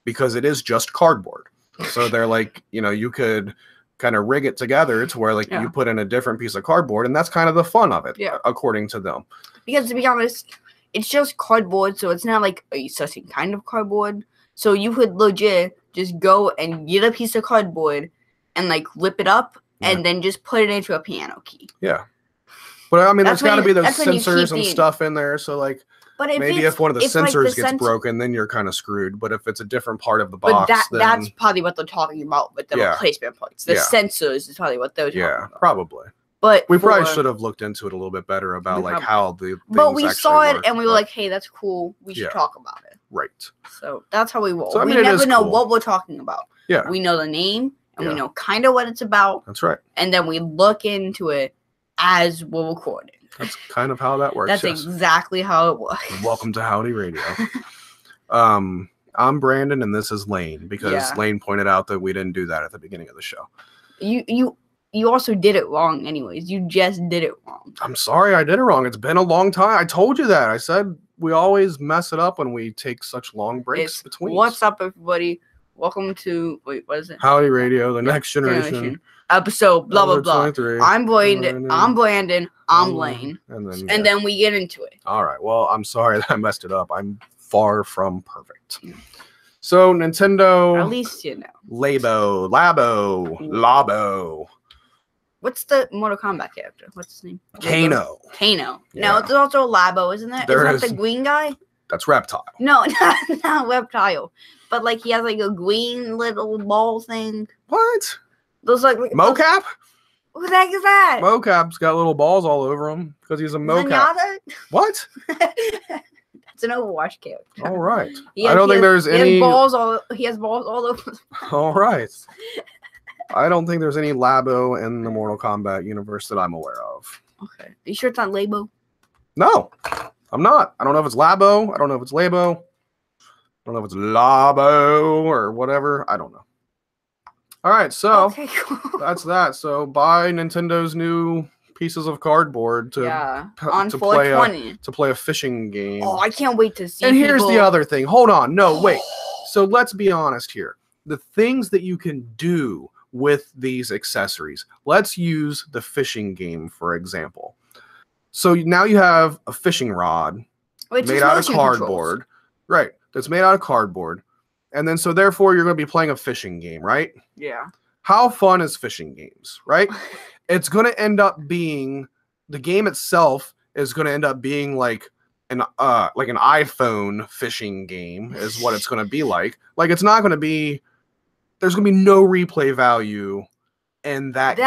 Speaker 1: because it is just cardboard. So they're like, you could kind of rig it together to where like you put in a different piece of cardboard, and that's kind of the fun of it, according to them.
Speaker 2: Because to be honest, it's just cardboard, so it's not like a certain kind of cardboard. So you could legit just go and get a piece of cardboard and like rip it up. And then just put it into a piano key.
Speaker 1: Yeah. But I mean, there's got to be those
Speaker 2: that's when you
Speaker 1: sensors and
Speaker 2: keep
Speaker 1: stuff in there. So like,
Speaker 2: but
Speaker 1: maybe if one of the sensors gets broken, then you're kind of screwed. But if it's a different part of the box,
Speaker 2: that's probably what they're talking about with the replacement parts. The sensors is probably what they're talking about.
Speaker 1: Probably.
Speaker 2: But
Speaker 1: we probably should have looked into it a little bit better about like how the things
Speaker 2: But we saw it
Speaker 1: work,
Speaker 2: and we were like, hey, that's cool. We should talk about it.
Speaker 1: Right.
Speaker 2: So that's how we roll.
Speaker 1: So, I mean,
Speaker 2: we never know what we're talking about.
Speaker 1: Yeah.
Speaker 2: We know the name. And we know kind of what it's about.
Speaker 1: That's right.
Speaker 2: And then we look into it as we're recording.
Speaker 1: That's kind of how that works.
Speaker 2: That's exactly how it works.
Speaker 1: Welcome to Howdy Radio. I'm Brandon, and this is Lane, because Lane pointed out that we didn't do that at the beginning of the show.
Speaker 2: You also did it wrong anyways. You just did it wrong.
Speaker 1: I'm sorry I did it wrong. It's been a long time. I told you that. I said we always mess it up when we take such long breaks between.
Speaker 2: What's up, everybody? Welcome to, what is it?
Speaker 1: Howdy Radio, the next generation.
Speaker 2: Episode, blah, blah, blah.
Speaker 1: 23.
Speaker 2: I'm Brandon. I'm Lane. And then we get into it.
Speaker 1: All right. Well, I'm sorry that I messed it up. I'm far from perfect. So, Nintendo.
Speaker 2: At least you know.
Speaker 1: Labo.
Speaker 2: What's the Mortal Kombat character? What's his name?
Speaker 1: Kano.
Speaker 2: Yeah. No, it's also Labo, isn't it? Isn't that the green guy?
Speaker 1: That's Reptile.
Speaker 2: No, not Reptile. But like he has like a green little ball thing.
Speaker 1: What?
Speaker 2: Those like
Speaker 1: mocap?
Speaker 2: Who the heck is that?
Speaker 1: Mocap's got little balls all over him because he's a mocap.
Speaker 2: Zenyatta?
Speaker 1: What?
Speaker 2: That's an Overwatch character.
Speaker 1: All right. I don't think there's any.
Speaker 2: He has balls all over.
Speaker 1: All right. I don't think there's any Labo in the Mortal Kombat universe that I'm aware of.
Speaker 2: Okay. Are you sure it's not Labo?
Speaker 1: No, I'm not. I don't know if it's Labo. I don't know if it's Labo. I don't know if it's Labo or whatever. I don't know. All right, so
Speaker 2: okay, cool.
Speaker 1: That's that. So buy Nintendo's new pieces of cardboard to play a fishing game.
Speaker 2: Oh, I can't wait to see.
Speaker 1: And here's the other thing. Hold on. No, wait. So let's be honest here. The things that you can do with these accessories. Let's use the fishing game, for example. So now you have a fishing rod made out of cardboard. Right. That's made out of cardboard. And then so therefore you're going to be playing a fishing game, right?
Speaker 2: Yeah.
Speaker 1: How fun is fishing games, right? It's going to end up being, the game itself is going to end up being like an iPhone fishing game is what it's going to be like. Like it's not going to be, there's going to be no replay value in that game.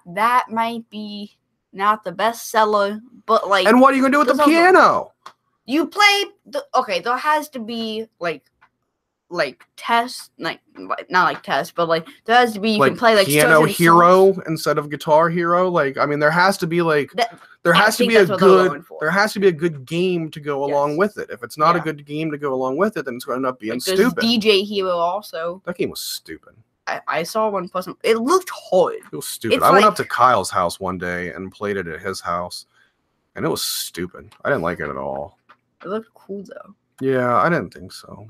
Speaker 2: That might be not the best seller, but like.
Speaker 1: And what are you going to do with the piano?
Speaker 2: You play there has to be like like tests, like not like tests, but like there has to be you
Speaker 1: like
Speaker 2: can play like
Speaker 1: Piano
Speaker 2: certain
Speaker 1: Hero
Speaker 2: songs.
Speaker 1: instead of Guitar Hero. Like, I mean, there has to be like there
Speaker 2: I
Speaker 1: has to
Speaker 2: think
Speaker 1: be a
Speaker 2: that's what they're
Speaker 1: good
Speaker 2: going for.
Speaker 1: there has to be a good game to go along with it. If it's not a
Speaker 2: Yeah.
Speaker 1: good game to go along with it, then it's going to end up being
Speaker 2: Like, there's
Speaker 1: stupid.
Speaker 2: DJ Hero also.
Speaker 1: That game was stupid.
Speaker 2: I saw one plus. It looked hard.
Speaker 1: It was stupid.
Speaker 2: It's
Speaker 1: I went
Speaker 2: like-
Speaker 1: up to Kyle's house one day and played it at his house, and it was stupid. I didn't like it at all.
Speaker 2: It looked cool though.
Speaker 1: Yeah, I didn't think so.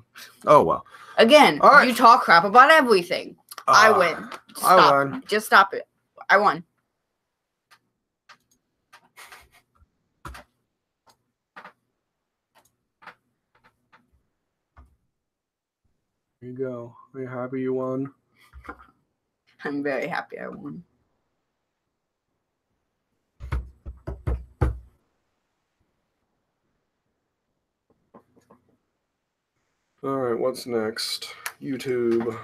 Speaker 1: Oh well.
Speaker 2: Again,
Speaker 1: All right.
Speaker 2: you talk crap about everything. I win.
Speaker 1: I
Speaker 2: Stop.
Speaker 1: won.
Speaker 2: Just stop it. I won.
Speaker 1: Here you go. Are you happy you won?
Speaker 2: I'm very happy I won.
Speaker 1: All right, what's next? YouTube.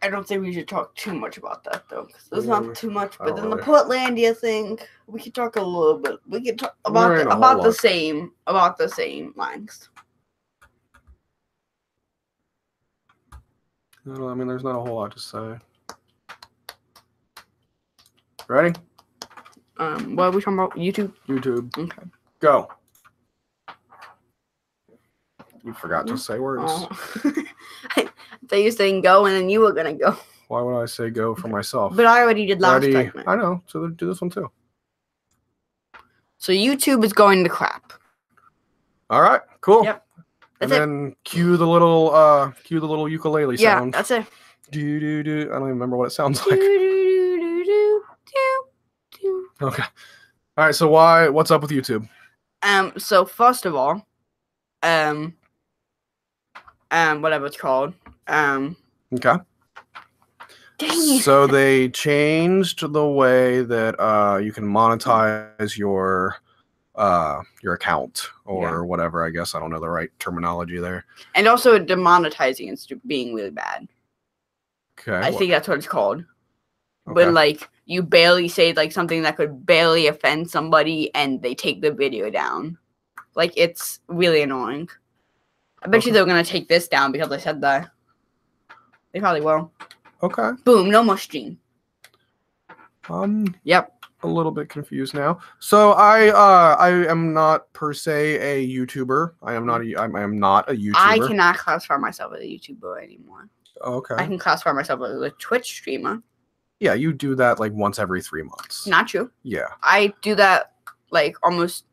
Speaker 2: I don't think we should talk too much about that though, because there's
Speaker 1: Yeah,
Speaker 2: not too much.
Speaker 1: I
Speaker 2: But
Speaker 1: don't
Speaker 2: then the
Speaker 1: really-
Speaker 2: Portlandia thing, we could talk a little bit. We could talk about
Speaker 1: There ain't a whole
Speaker 2: about the
Speaker 1: lot.
Speaker 2: same length.
Speaker 1: I mean, there's not a whole lot to say. Ready?
Speaker 2: What are we talking about? YouTube.
Speaker 1: YouTube.
Speaker 2: Okay.
Speaker 1: Go. You forgot to say words.
Speaker 2: Oh. I thought you were saying go, and then you were gonna go.
Speaker 1: Why would I say go for myself?
Speaker 2: But I already did last
Speaker 1: Ready?
Speaker 2: segment.
Speaker 1: I know. So do this one too.
Speaker 2: So YouTube is going to crap.
Speaker 1: All right. Cool.
Speaker 2: Yep.
Speaker 1: And
Speaker 2: That's it.
Speaker 1: then cue the little ukulele
Speaker 2: Yeah,
Speaker 1: sound.
Speaker 2: that's it.
Speaker 1: Do do do. I don't even remember what it sounds like. Okay. All right. So what's up with YouTube?
Speaker 2: So first of all, whatever it's called,
Speaker 1: Okay.
Speaker 2: dang it.
Speaker 1: So they changed the way that you can monetize your account or whatever. I guess I don't know the right terminology there.
Speaker 2: And also demonetizing and being really bad.
Speaker 1: Okay.
Speaker 2: I think that's what it's called.
Speaker 1: Okay.
Speaker 2: But like you barely say like something that could barely offend somebody and they take the video down. Like it's really annoying. I bet you they're gonna take this down because I said that. They probably will.
Speaker 1: Okay.
Speaker 2: Boom, no more stream. Yep.
Speaker 1: A little bit confused now. So I am not per se a YouTuber. I am not a YouTuber.
Speaker 2: I cannot classify myself as a YouTuber anymore.
Speaker 1: Okay.
Speaker 2: I can classify myself as a Twitch streamer.
Speaker 1: Yeah, you do that like once every 3 months.
Speaker 2: Not true.
Speaker 1: Yeah.
Speaker 2: I do that like almost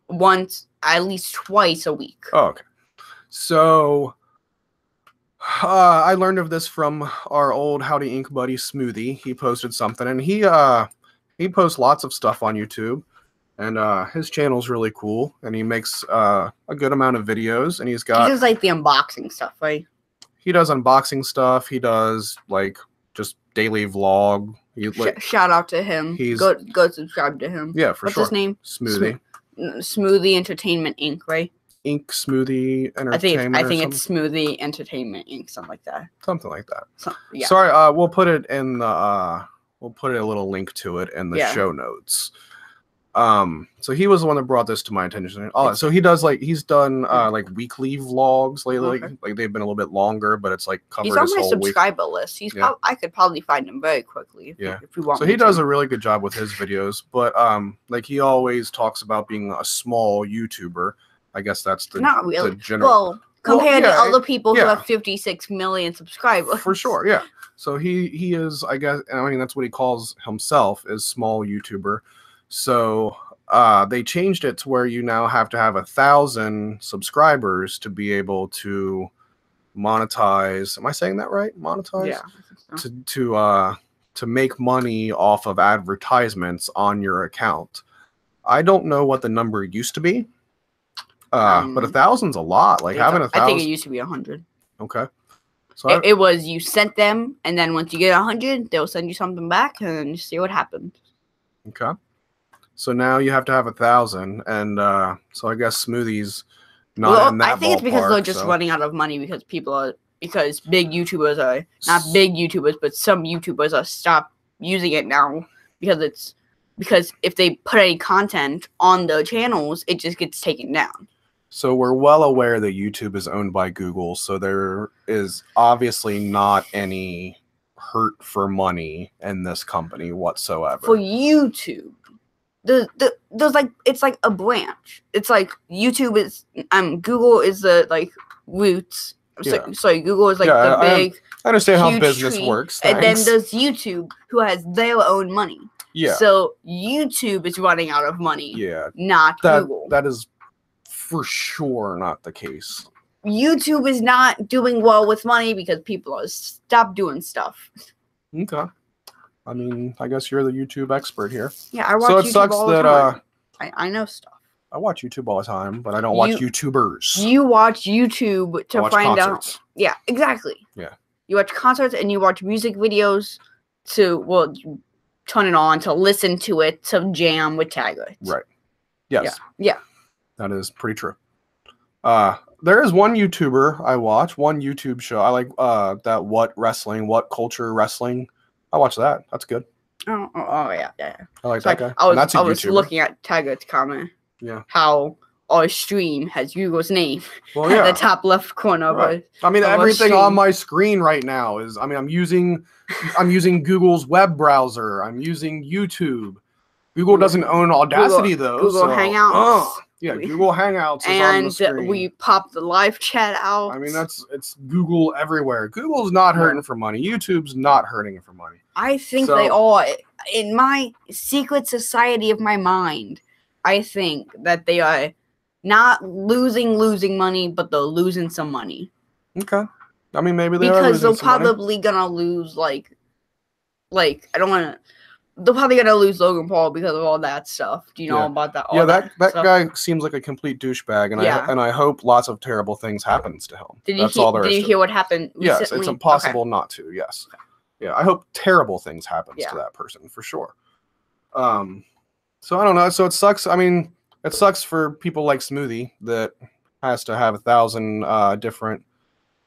Speaker 2: once, at least twice a week.
Speaker 1: Oh, okay. So I learned of this from our old Howdy Inc. buddy Smoothie. He posted something, and he posts lots of stuff on YouTube, and his channel's really cool, and he makes a good amount of videos, and he's got
Speaker 2: He does like the unboxing stuff, right?
Speaker 1: he does unboxing stuff. He does like just daily vlog. He, like,
Speaker 2: Shout out to him.
Speaker 1: he's-
Speaker 2: Go subscribe to him.
Speaker 1: yeah, for
Speaker 2: What's
Speaker 1: sure.
Speaker 2: his name?
Speaker 1: Smoothie.
Speaker 2: Smoothie Entertainment Inc. Right?
Speaker 1: Ink Smoothie
Speaker 2: I think
Speaker 1: Entertainment.
Speaker 2: it's Smoothie Entertainment Inc. Something like that.
Speaker 1: Something like that.
Speaker 2: So, yeah.
Speaker 1: Sorry, we'll put it in the we'll put a little link to it in the
Speaker 2: Yeah.
Speaker 1: show notes. So he was the one that brought this to my attention. So he's done like weekly vlogs lately.
Speaker 2: Okay.
Speaker 1: Like they've been a little bit longer, but it's like covered
Speaker 2: He's on
Speaker 1: his
Speaker 2: my
Speaker 1: whole week.
Speaker 2: subscriber list.
Speaker 1: Yeah.
Speaker 2: I could probably find him very quickly if we want.
Speaker 1: So he does a really good job with his videos, but like he always talks about being a small YouTuber. I guess that's the
Speaker 2: Not really.
Speaker 1: the general.
Speaker 2: Well, compared to
Speaker 1: yeah,
Speaker 2: other people
Speaker 1: yeah.
Speaker 2: who have 56 million subscribers.
Speaker 1: For sure, yeah. So he is, I guess, I mean that's what he calls himself, is small YouTuber. So they changed it to where you now have to have 1,000 subscribers to be able to monetize. Am I saying that right? Monetize?
Speaker 2: Yeah. I think so.
Speaker 1: To make money off of advertisements on your account. I don't know what the number used to be. But 1,000's a lot. Like having 1,000.
Speaker 2: I think it used to be 100.
Speaker 1: Okay. So
Speaker 2: It was you sent them, and then once you get 100, they'll send you something back, and then you see what happens.
Speaker 1: okay. So now you have to have 1,000, and so I guess Smoothie's not in that
Speaker 2: I think it's because
Speaker 1: ballpark,
Speaker 2: they're just
Speaker 1: so-
Speaker 2: running out of money because big YouTubers are not big YouTubers, but some YouTubers are stop using it now because if they put any content on their channels, it just gets taken down.
Speaker 1: So we're well aware that YouTube is owned by Google, so there is obviously not any hurt for money in this company whatsoever.
Speaker 2: For YouTube, there's like, it's like a branch. It's like YouTube is Google is the like roots.
Speaker 1: Yeah.
Speaker 2: Sorry, Google is like the big.
Speaker 1: I understand how
Speaker 2: huge
Speaker 1: business
Speaker 2: tree,
Speaker 1: works.
Speaker 2: And then
Speaker 1: thanks.
Speaker 2: there's YouTube, who has their own money.
Speaker 1: Yeah.
Speaker 2: So YouTube is running out of money.
Speaker 1: Yeah.
Speaker 2: Not Google.
Speaker 1: That is for sure not the case.
Speaker 2: YouTube is not doing well with money because people are stopped doing stuff.
Speaker 1: Okay. I mean, I guess you're the YouTube expert here.
Speaker 2: Yeah, I watch
Speaker 1: so it
Speaker 2: YouTube
Speaker 1: sucks
Speaker 2: all
Speaker 1: that
Speaker 2: the time. I know stuff.
Speaker 1: I watch YouTube all the time, but I don't watch YouTubers.
Speaker 2: You watch YouTube to find
Speaker 1: concerts.
Speaker 2: out. Yeah, exactly.
Speaker 1: Yeah.
Speaker 2: You watch concerts and you watch music videos you turn it on to listen to it to jam with taggers.
Speaker 1: Right. Yes.
Speaker 2: Yeah.
Speaker 1: That is pretty true. There is one YouTuber I watch, one YouTube show. I like that What Culture Wrestling. I watch that. That's good.
Speaker 2: Oh yeah.
Speaker 1: I like that guy.
Speaker 2: I
Speaker 1: That's a
Speaker 2: was
Speaker 1: YouTuber.
Speaker 2: looking at Taggart's comment.
Speaker 1: Yeah.
Speaker 2: How our stream has Google's name
Speaker 1: well, yeah.
Speaker 2: at the top left corner.
Speaker 1: Right. I mean, everything on my screen right now is. I mean, I'm using Google's web browser. I'm using YouTube. Google doesn't own Audacity though.
Speaker 2: Google Hangouts.
Speaker 1: Yeah, Google Hangouts is on the screen.
Speaker 2: And we pop the live chat out.
Speaker 1: I mean, it's Google everywhere. Google's not hurting for money. YouTube's not hurting for money.
Speaker 2: I think they are. In my secret society of my mind, I think that they are not losing money, but they're losing some money.
Speaker 1: Okay. I mean, maybe they are
Speaker 2: because
Speaker 1: losing
Speaker 2: they're
Speaker 1: some money.
Speaker 2: probably gonna lose like I don't want to. They're probably gonna lose Logan Paul because of all that stuff. Do you know about that?
Speaker 1: Yeah, that guy seems like a complete douchebag, and I hope lots of terrible things happens to him.
Speaker 2: Did you hear what happened recently?
Speaker 1: Yes, it's impossible not to. Yes. Okay. Yeah, I hope terrible things happens to that person for sure. So I don't know. So it sucks. I mean, it sucks for people like Smoothie that has to have 1,000 different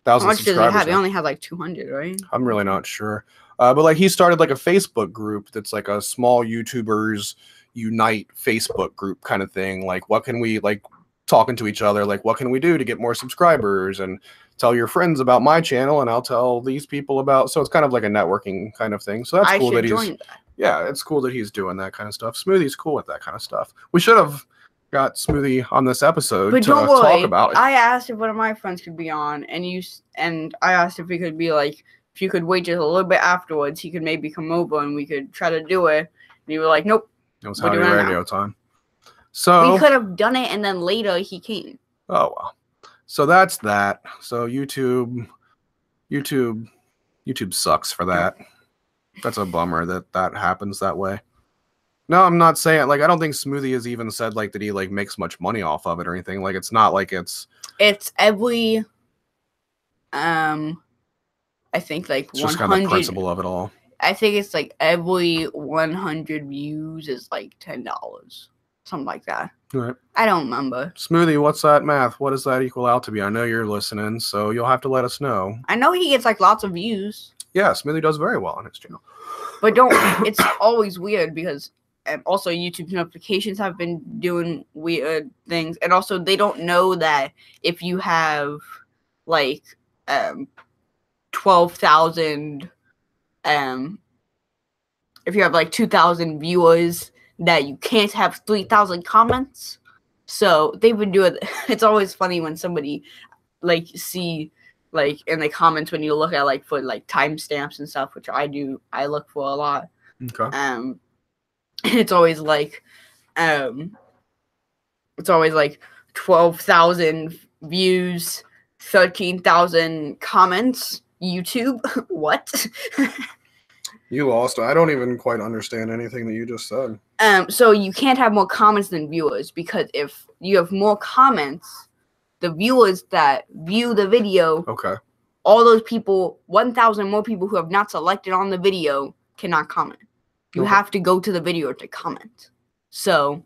Speaker 1: subscribers.
Speaker 2: How much does he have? He only had like 200, right?
Speaker 1: I'm really not sure. But like he started like a Facebook group that's like a small YouTubers unite Facebook group kind of thing. Like, what can we like talking to each other? Like, what can we do to get more subscribers? And tell your friends about my channel, and I'll tell these people about. So it's kind of like a networking kind of thing. So that's cool that he's. Yeah, it's cool that he's doing that kind of stuff. Smoothie's cool with that kind of stuff. We should have got Smoothie on this episode to talk about it.
Speaker 2: I asked if one of my friends could be on, and I asked if he could be like. If you could wait just a little bit afterwards, he could maybe come over and we could try to do it. And he was like, nope.
Speaker 1: It was Howdy Radio time. So
Speaker 2: we could have done it and then later he came.
Speaker 1: Oh, well. So that's that. So YouTube sucks for that. That's a bummer that happens that way. No, I'm not saying, like, I don't think Smoothie has even said, like, that he, like, makes much money off of it or anything. Like, it's not like it's
Speaker 2: every, I think like
Speaker 1: it's just kind of the principle of it all.
Speaker 2: I think it's like every 100 views is like $10, something like that.
Speaker 1: Right.
Speaker 2: I don't remember.
Speaker 1: Smoothie, what's that math? What does that equal out to be? I know you're listening, so you'll have to let us know.
Speaker 2: I know he gets like lots of views.
Speaker 1: Yeah, Smoothie does very well on his channel.
Speaker 2: But it's always weird because also YouTube notifications have been doing weird things, and also they don't know that if you have like 12,000 if you have like 2,000 viewers that you can't have 3,000 comments. So they've been doing it's always funny when somebody like see like in the comments when you look at like for like timestamps and stuff, which I look for a lot.
Speaker 1: Okay.
Speaker 2: It's always like 12,000 views, 13,000 comments. YouTube? What?
Speaker 1: You lost. I don't even quite understand anything that you just said.
Speaker 2: So you can't have more comments than viewers, because if you have more comments, the viewers that view the video, all those people, 1,000 more people who have not selected on the video cannot comment. You have to go to the video to comment. So,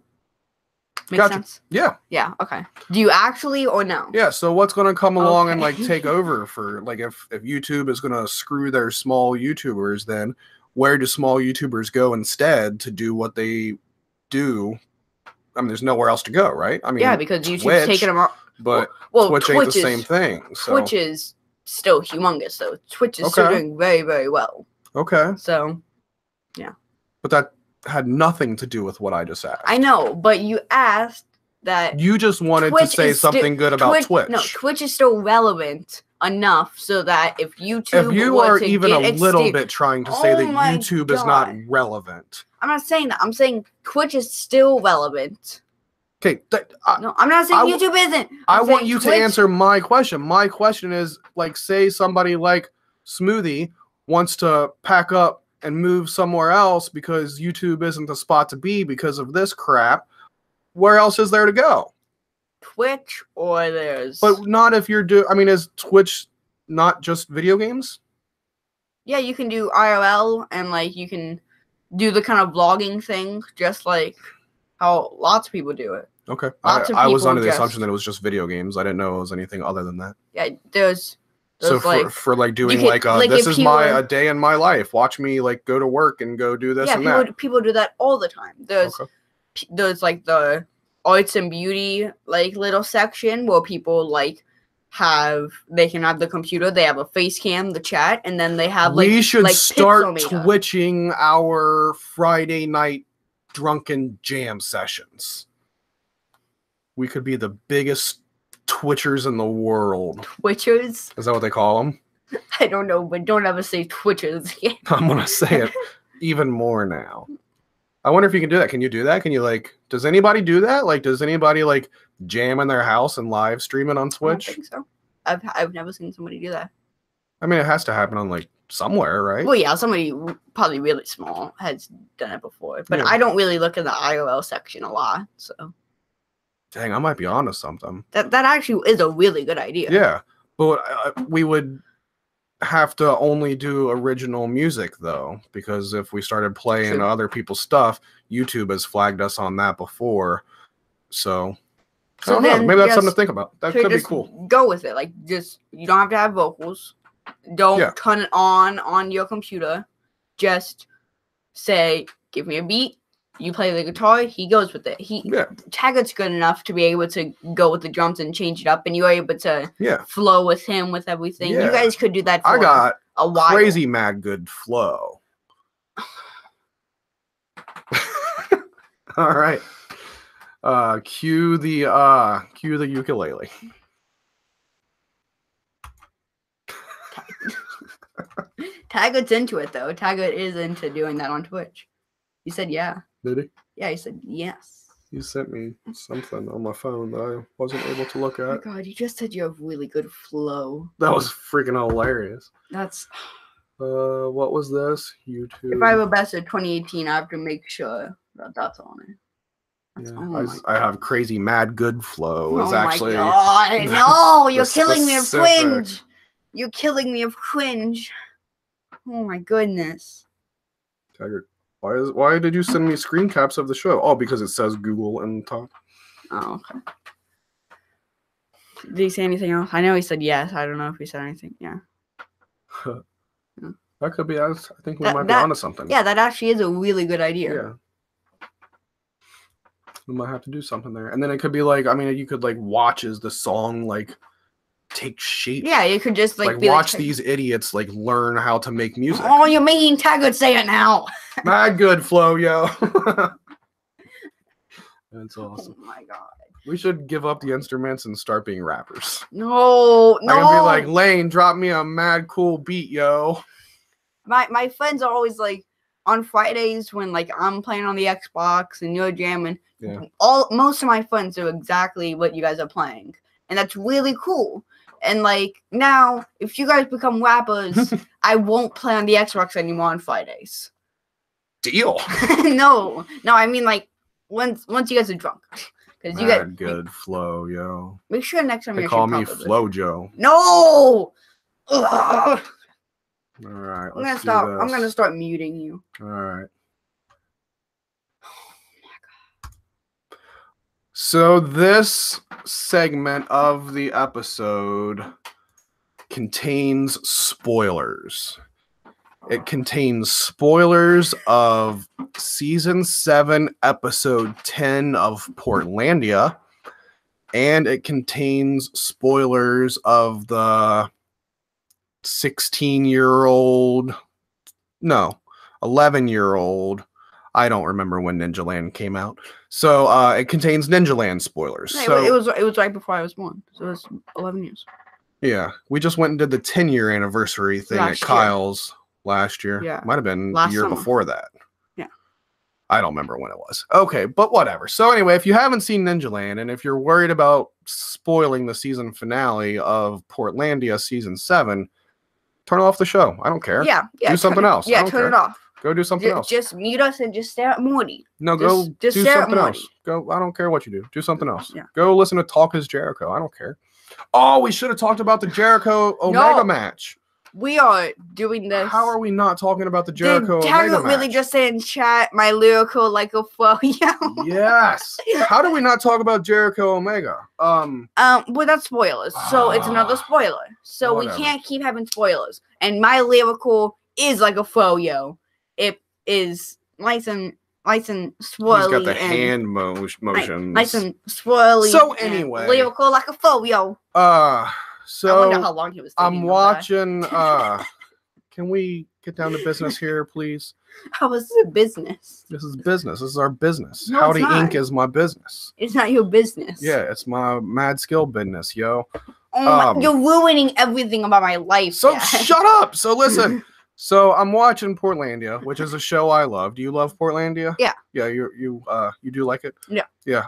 Speaker 2: makes sense?
Speaker 1: Yeah.
Speaker 2: Yeah, okay. Do you actually or no?
Speaker 1: Yeah, so what's going to come along and like take over for, like, if YouTube is going to screw their small YouTubers, then where do small YouTubers go instead to do what they do? I mean, there's nowhere else to go, right? I mean,
Speaker 2: yeah, because YouTube's taking them
Speaker 1: but
Speaker 2: well,
Speaker 1: Twitch ain't the same thing. So.
Speaker 2: Twitch is still humongous, though. Twitch is still doing very, very well.
Speaker 1: Okay.
Speaker 2: So, yeah.
Speaker 1: But that had nothing to do with what I just asked.
Speaker 2: I know, but you asked that...
Speaker 1: You just wanted to say something good about Twitch.
Speaker 2: No, Twitch is still relevant enough so that if YouTube...
Speaker 1: If you are even a little bit trying to say that YouTube is not relevant...
Speaker 2: I'm not saying that. I'm saying Twitch is still relevant.
Speaker 1: Okay.
Speaker 2: No, I'm not saying YouTube isn't.
Speaker 1: I want you to answer my question. My question is, like, say somebody like Smoothie wants to pack up and move somewhere else because YouTube isn't the spot to be because of this crap. Where else is there to go?
Speaker 2: Twitch or there's...
Speaker 1: But not if you're I mean, is Twitch not just video games?
Speaker 2: Yeah, you can do IRL and, like, you can do the kind of vlogging thing just like how lots of people do it.
Speaker 1: Okay. I was under the assumption that it was just video games. I didn't know it was anything other than that.
Speaker 2: Yeah, there's
Speaker 1: so for like doing this is a day in my life. Watch me like go to work and go do this and that.
Speaker 2: People do that all the time. There's like the arts and beauty like little section where people like they can have the computer, they have a face cam, the chat, and then they have like
Speaker 1: we should start twitching our Friday night drunken jam sessions. We could be the biggest twitchers in the world.
Speaker 2: Twitchers?
Speaker 1: Is that what they call them?
Speaker 2: I don't know, but don't ever say twitchers again.
Speaker 1: I'm gonna say it even more now. I wonder if you can do that. Can you do that? Can you like? Does anybody do that? Like, does anybody like jam in their house and live stream it on Twitch?
Speaker 2: I don't think so. I've never seen somebody do that.
Speaker 1: I mean, it has to happen on like somewhere, right?
Speaker 2: Well, yeah, somebody probably really small has done it before, but I don't really look in the IRL section a lot. So,
Speaker 1: dang, I might be onto something.
Speaker 2: That actually is a really good idea.
Speaker 1: Yeah, but we would have to only do original music though, because if we started playing other people's stuff, YouTube has flagged us on that before. So I don't know. Maybe that's something to think about. That could be cool.
Speaker 2: Go with it. Like, just you don't have to have vocals. Don't turn it on your computer. Just say, "Give me a beat." You play the guitar. He goes with it. Taggart's good enough to be able to go with the drums and change it up, and you're able to flow with him with everything. Yeah. You guys could do that. For
Speaker 1: I got
Speaker 2: a while.
Speaker 1: Crazy mad good flow. All right. Cue the ukulele.
Speaker 2: Taggart's into it though. Taggart is into doing that on Twitch. He said yeah.
Speaker 1: Did he?
Speaker 2: Yeah, he said yes.
Speaker 1: You sent me something on my phone that I wasn't able to look at.
Speaker 2: Oh my god, you just said you have really good flow.
Speaker 1: That was freaking hilarious.
Speaker 2: That's
Speaker 1: what was this? YouTube.
Speaker 2: If I have a best of 2018, I have to make sure that that's on it.
Speaker 1: I have crazy mad good flow.
Speaker 2: Oh
Speaker 1: is actually
Speaker 2: my god! No, you're killing me of cringe. You're killing me of cringe. Oh my goodness.
Speaker 1: Taggart, why did you send me screen caps of the show? Oh, because it says Google in the top.
Speaker 2: Oh, okay. Did he say anything else? I know he said yes. I don't know if he said anything. Yeah.
Speaker 1: That could be. I think we might be onto something.
Speaker 2: Yeah, that actually is a really good idea.
Speaker 1: Yeah. We might have to do something there. And then it could be like, I mean, you could like watch as the song like take shape.
Speaker 2: Yeah, you could just like
Speaker 1: watch these idiots like learn how to make music.
Speaker 2: Oh, you're making Taggart say it now.
Speaker 1: Mad good flow, yo. That's awesome.
Speaker 2: Oh my god.
Speaker 1: We should give up the instruments and start being rappers.
Speaker 2: No.
Speaker 1: I can be like, Lane, drop me a mad cool beat, yo.
Speaker 2: My friends are always like, on Fridays when like I'm playing on the Xbox and you're jamming, most of my friends do exactly what you guys are playing, and that's really cool. And like now, if you guys become rappers, I won't play on the Xbox anymore on Fridays.
Speaker 1: Deal.
Speaker 2: No, I mean like once you guys are drunk, because you got
Speaker 1: good flow, yo.
Speaker 2: Make sure next time
Speaker 1: they call me Flow Joe.
Speaker 2: No. Ugh.
Speaker 1: All right,
Speaker 2: I'm gonna start muting you.
Speaker 1: All right.
Speaker 2: Oh my god.
Speaker 1: So this segment of the episode contains spoilers. It contains spoilers of season 7, episode 10 of Portlandia, and it contains spoilers of the 16-year-old, no, 11-year-old. I don't remember when Ninja Land came out. So it contains Ninja Land spoilers.
Speaker 2: Yeah,
Speaker 1: so
Speaker 2: it was right before I was born. So it was 11 years.
Speaker 1: Yeah, we just went and did the 10-year anniversary thing at Kyle's last year.
Speaker 2: Yeah.
Speaker 1: Might have been
Speaker 2: Last
Speaker 1: the year
Speaker 2: summer.
Speaker 1: before that.
Speaker 2: Yeah.
Speaker 1: I don't remember when it was. Okay, but whatever. So anyway, if you haven't seen Ninja Land, and if you're worried about spoiling the season finale of Portlandia Season 7, turn off the show. I don't care.
Speaker 2: Yeah.
Speaker 1: Do something else. I
Speaker 2: Yeah,
Speaker 1: don't
Speaker 2: turn
Speaker 1: care.
Speaker 2: it off.
Speaker 1: Go do something else.
Speaker 2: Just mute us and just stare at Morty.
Speaker 1: No, go
Speaker 2: just
Speaker 1: do
Speaker 2: stare at
Speaker 1: something
Speaker 2: Morty.
Speaker 1: else. Go. I don't care what you do. Do something else.
Speaker 2: Yeah.
Speaker 1: Go listen to Talk is Jericho. I don't care. Oh, we should have talked about the Jericho Omega match.
Speaker 2: We are doing this.
Speaker 1: How are we not talking about the Jericho Omega
Speaker 2: Target
Speaker 1: match?
Speaker 2: really just said in chat, my lyrical like a flow.
Speaker 1: Yes. How do we not talk about Jericho Omega?
Speaker 2: Well, that's spoilers. So it's another spoiler. So
Speaker 1: whatever.
Speaker 2: we can't keep having spoilers. And my lyrical is like a froyo. It is nice and swirly.
Speaker 1: He's got the
Speaker 2: and
Speaker 1: hand motions.
Speaker 2: nice and swirly.
Speaker 1: So
Speaker 2: and
Speaker 1: anyway.
Speaker 2: lyrical like a froyo.
Speaker 1: So
Speaker 2: I wonder how long he was.
Speaker 1: I'm
Speaker 2: thinking of
Speaker 1: watching. Can we get down to business here, please?
Speaker 2: that. How is this a business?
Speaker 1: This is business. This is our business.
Speaker 2: No,
Speaker 1: Howdy
Speaker 2: it's not.
Speaker 1: Inc. is my business.
Speaker 2: It's not your business.
Speaker 1: Yeah, it's my mad skill business, yo.
Speaker 2: Oh you're ruining everything about my life.
Speaker 1: So
Speaker 2: Dad.
Speaker 1: shut up. So listen. So I'm watching Portlandia, which is a show I love. Do you love Portlandia?
Speaker 2: Yeah.
Speaker 1: Yeah, you do like it?
Speaker 2: Yeah.
Speaker 1: Yeah.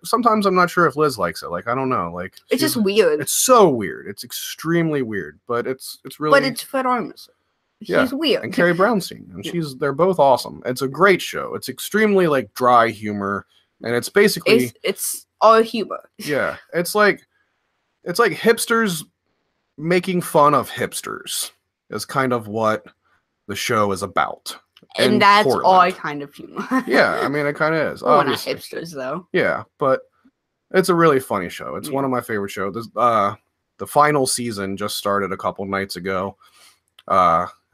Speaker 1: Sometimes I'm not sure if Liz likes it. Like I don't know. Like
Speaker 2: It's just weird.
Speaker 1: it's so weird. It's extremely weird, but it's really
Speaker 2: But it's Fred Armisen.
Speaker 1: Yeah,
Speaker 2: He's weird.
Speaker 1: and Carrie Brownstein, and they're both awesome. It's a great show. It's extremely like dry humor, and it's basically
Speaker 2: it's all humor.
Speaker 1: yeah. It's like hipsters making fun of hipsters is kind of what the show is about. in
Speaker 2: And that's
Speaker 1: Portland.
Speaker 2: all kind of humor.
Speaker 1: Yeah, I mean it kind of is.
Speaker 2: Well, not
Speaker 1: Obviously.
Speaker 2: hipsters though.
Speaker 1: Yeah, but it's a really funny show. It's
Speaker 2: Yeah.
Speaker 1: one of my favorite shows. The final season just started a couple nights ago.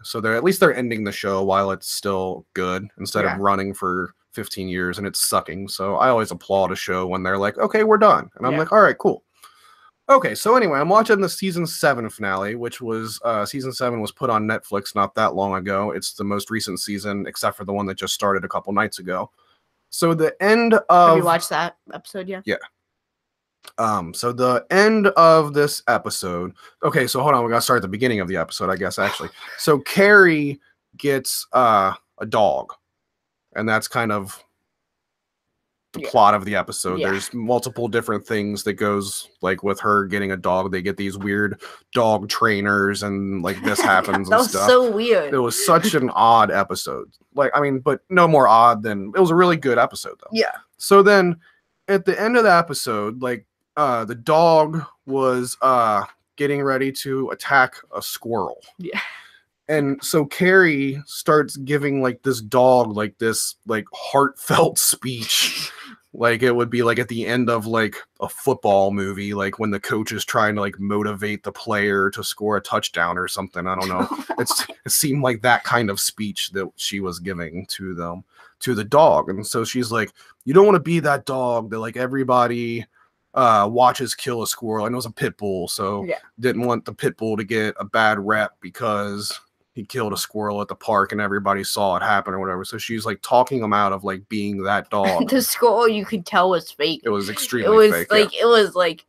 Speaker 1: So they're ending the show while it's still good instead
Speaker 2: Yeah.
Speaker 1: of running for 15 years and it's sucking. So I always applaud a show when they're like, okay, we're done. And I'm
Speaker 2: Yeah.
Speaker 1: like, all right, cool. Okay, so anyway, I'm watching the season 7 finale, which was season 7 was put on Netflix not that long ago. It's the most recent season, except for the one that just started a couple nights ago. So the end of
Speaker 2: Have you watched that episode yet?
Speaker 1: Yeah. So the end of this episode. Okay, so hold on, we gotta start at the beginning of the episode, I guess actually. So Carrie gets a dog, and that's kind of the
Speaker 2: Yeah.
Speaker 1: plot of the episode.
Speaker 2: Yeah.
Speaker 1: There's multiple different things that goes like with her getting a dog. They get these weird dog trainers, and like this happens
Speaker 2: That
Speaker 1: and
Speaker 2: was
Speaker 1: stuff.
Speaker 2: so weird.
Speaker 1: It was such an odd episode. Like, I mean, but no more odd than it was a really good episode though.
Speaker 2: Yeah.
Speaker 1: So then at the end of the episode, like the dog was getting ready to attack a squirrel.
Speaker 2: Yeah.
Speaker 1: And so Carrie starts giving like this dog like this like heartfelt speech. Like it would be like at the end of like a football movie, like when the coach is trying to like motivate the player to score a touchdown or something. I don't know. It seemed like that kind of speech that she was giving to the dog. And so she's like, you don't want to be that dog that like everybody watches kill a squirrel. And it was a pit bull, so
Speaker 2: Yeah.
Speaker 1: didn't want the pit bull to get a bad rep because he killed a squirrel at the park and everybody saw it happen or whatever. So she's like talking him out of like being that dog.
Speaker 2: The squirrel you could tell was fake.
Speaker 1: It was
Speaker 2: It
Speaker 1: extremely
Speaker 2: was
Speaker 1: fake.
Speaker 2: like it was like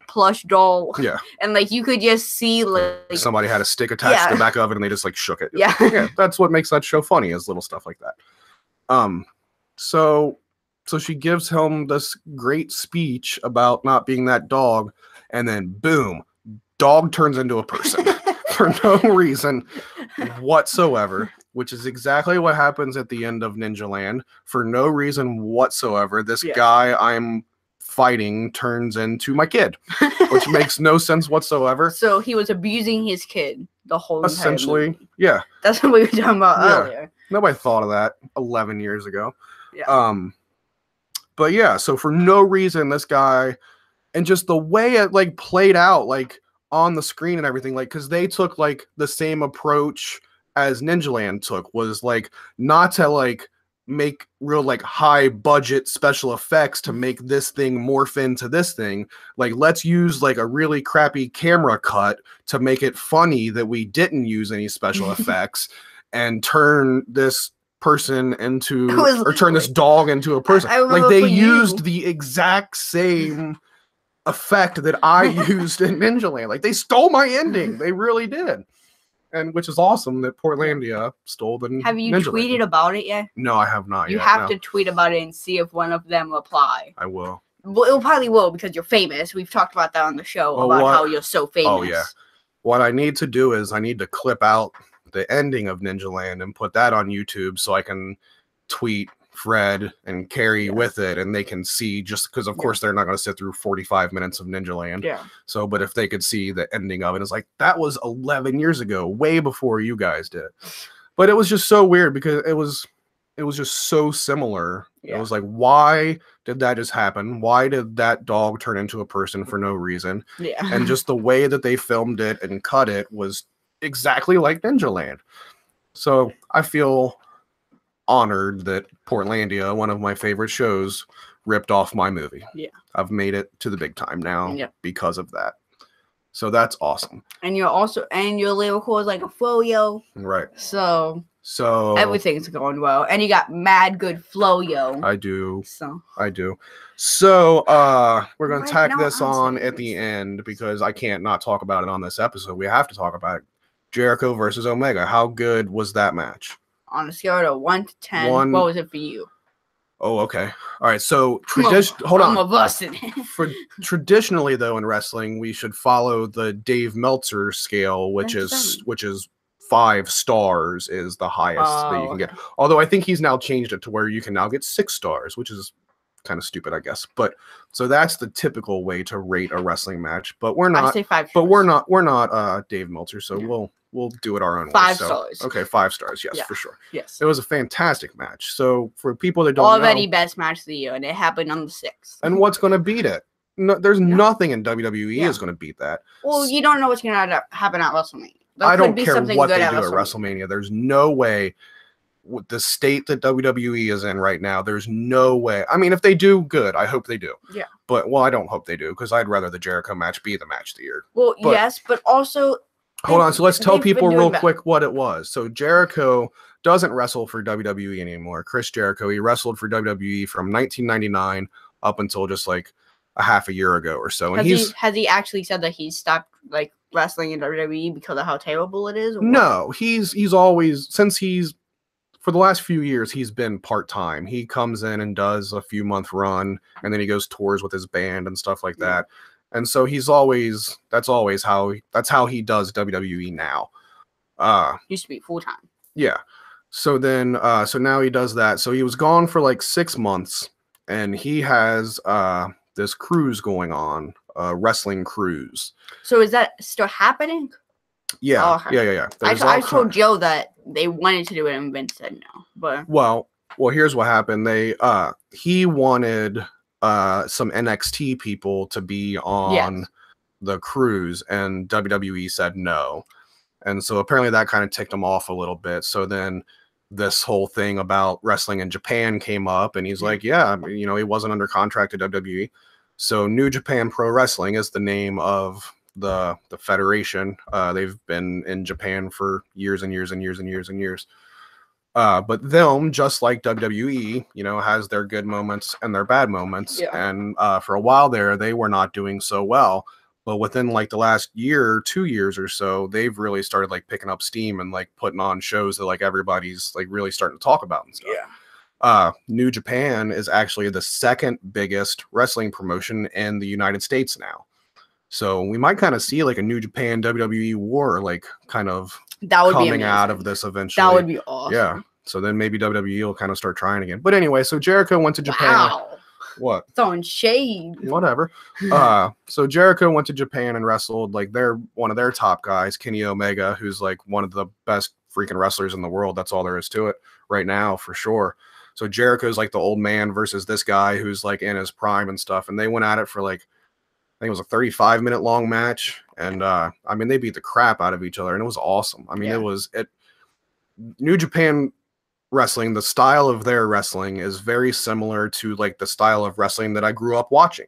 Speaker 2: plush doll.
Speaker 1: Yeah.
Speaker 2: And like you could just see like
Speaker 1: Somebody had a stick attached to
Speaker 2: Yeah.
Speaker 1: the back of it and they just like shook it.
Speaker 2: Yeah.
Speaker 1: Yeah, that's what makes that show funny, is little stuff like that. So she gives him this great speech about not being that dog, and then boom, dog turns into a person for no reason whatsoever, which is exactly what happens at the end of Ninja Land. For no reason whatsoever, this
Speaker 2: Yeah.
Speaker 1: guy I'm fighting turns into my kid, which makes no sense whatsoever.
Speaker 2: So he was abusing his kid the whole entire
Speaker 1: Essentially,
Speaker 2: movie.
Speaker 1: yeah.
Speaker 2: That's what we were talking about
Speaker 1: Yeah.
Speaker 2: earlier.
Speaker 1: Nobody thought of that 11 years ago.
Speaker 2: Yeah.
Speaker 1: But yeah, so for no reason, this guy, and just the way it like played out, like on the screen and everything, like, because they took like the same approach as Ninja Land took, was like not to like make real like high budget special effects to make this thing morph into this thing. Like, let's use like a really crappy camera cut to make it funny that we didn't use any special effects and turn this person into turn this dog into a person. Like, they used the exact same effect that I used in Ninja Land. Like, they stole my ending. They really did. And which is awesome that Portlandia stole the
Speaker 2: Have you
Speaker 1: Ninja
Speaker 2: tweeted
Speaker 1: Land.
Speaker 2: About it yet?
Speaker 1: No, I have not
Speaker 2: You
Speaker 1: yet.
Speaker 2: have to tweet about it and see if one of them reply.
Speaker 1: I will.
Speaker 2: Well, it probably will because you're famous. We've talked about that on the show how you're so famous.
Speaker 1: Oh, yeah. What I need to do is I need to clip out the ending of Ninja Land and put that on YouTube so I can tweet Fred and Carrie with it, and they can see, just because of course they're not going to sit through 45 minutes of Ninja Land.
Speaker 2: Yeah.
Speaker 1: So, but if they could see the ending of it, it's like, that was 11 years ago, way before you guys did. But it was just so weird because it was just so similar. It was like, why did that just happen? Why did that dog turn into a person for no reason?
Speaker 2: Yeah.
Speaker 1: And just the way that they filmed it and cut it was exactly like Ninja Land. So I feel honored that Portlandia, one of my favorite shows, ripped off my movie.
Speaker 2: Yeah.
Speaker 1: I've made it to the big time now because of that. So that's awesome. And
Speaker 2: your lyrical is like a flow-yo.
Speaker 1: Right.
Speaker 2: So everything's going well. And you got mad good flow-yo.
Speaker 1: I do.
Speaker 2: So
Speaker 1: we're gonna tack this on at the end because I can't not talk about it on this episode. We have to talk about it. Jericho versus Omega. How good was that match?
Speaker 2: On a scale of 1 to 10, what was it for you?
Speaker 1: Oh, okay. All right. So hold on. Traditionally, though, in wrestling, we should follow the Dave Meltzer scale, which is 5 stars is the highest that you can get. Although I think he's now changed it to where you can now get 6 stars, which is kind of stupid, I guess. But so that's the typical way to rate a wrestling match. But we're not.
Speaker 2: I say 5 stars.
Speaker 1: But we're not Dave Meltzer, so we'll do it our own way.
Speaker 2: 5 stars.
Speaker 1: Okay, 5 stars. Yes, for sure.
Speaker 2: Yes.
Speaker 1: It was a fantastic match. So for people that don't know,
Speaker 2: best match of the year, and it happened on the 6th.
Speaker 1: And what's going to beat it? No, there's nothing in WWE is going to beat that.
Speaker 2: Well, you don't know what's going to happen at WrestleMania.
Speaker 1: I don't care what they do at WrestleMania. There's no way, with the state that WWE is in right now, there's no way. I mean, if they do, good. I hope they do.
Speaker 2: Yeah.
Speaker 1: But, I don't hope they do because I'd rather the Jericho match be the match of the year.
Speaker 2: Well, yes, but also...
Speaker 1: Hold on. So let's tell people real quick what it was. So Jericho doesn't wrestle for WWE anymore. Chris Jericho, he wrestled for WWE from 1999 up until just like a half a year ago or so. And
Speaker 2: has he actually said that he stopped like wrestling in WWE because of how terrible it is?
Speaker 1: No, he's always, for the last few years, he's been part-time. He comes in and does a few month run, and then he goes tours with his band and stuff like that. And so that's how he does WWE now.
Speaker 2: Used to be full-time.
Speaker 1: Yeah. So then, so now he does that. So he was gone for like 6 months, and he has this cruise going on, wrestling cruise.
Speaker 2: So is that still happening?
Speaker 1: Yeah. Yeah.
Speaker 2: I told Joe that they wanted to do it, and Vince said no. But
Speaker 1: well, here's what happened. He wanted some NXT people to be on the cruise, and WWE said no. And so apparently that kind of ticked him off a little bit. So then this whole thing about wrestling in Japan came up, and he's like, he wasn't under contract to WWE. So New Japan Pro Wrestling is the name of the federation. They've been in Japan for years and years and years and years and years. But them, just like WWE, has their good moments and their bad moments. Yeah. And for a while there, they were not doing so well. But within like the last year, 2 years or so, they've really started like picking up steam and like putting on shows that like everybody's like really starting to talk about and stuff. Yeah. New Japan is actually the second biggest wrestling promotion in the United States now. So we might kind of see like a New Japan WWE war, like kind of coming out of this eventually.
Speaker 2: That would be awesome.
Speaker 1: Yeah. So then maybe WWE will kind of start trying again. But anyway, so Jericho went to Japan.
Speaker 2: Wow.
Speaker 1: What?
Speaker 2: Throwing shade.
Speaker 1: Whatever. So Jericho went to Japan and wrestled. Like one of their top guys, Kenny Omega, who's like one of the best freaking wrestlers in the world. That's all there is to it right now, for sure. So Jericho's like the old man versus this guy who's like in his prime and stuff. And they went at it for like, I think it was a 35-minute long match. And they beat the crap out of each other, and it was awesome. New Japan wrestling, the style of their wrestling is very similar to like the style of wrestling that I grew up watching.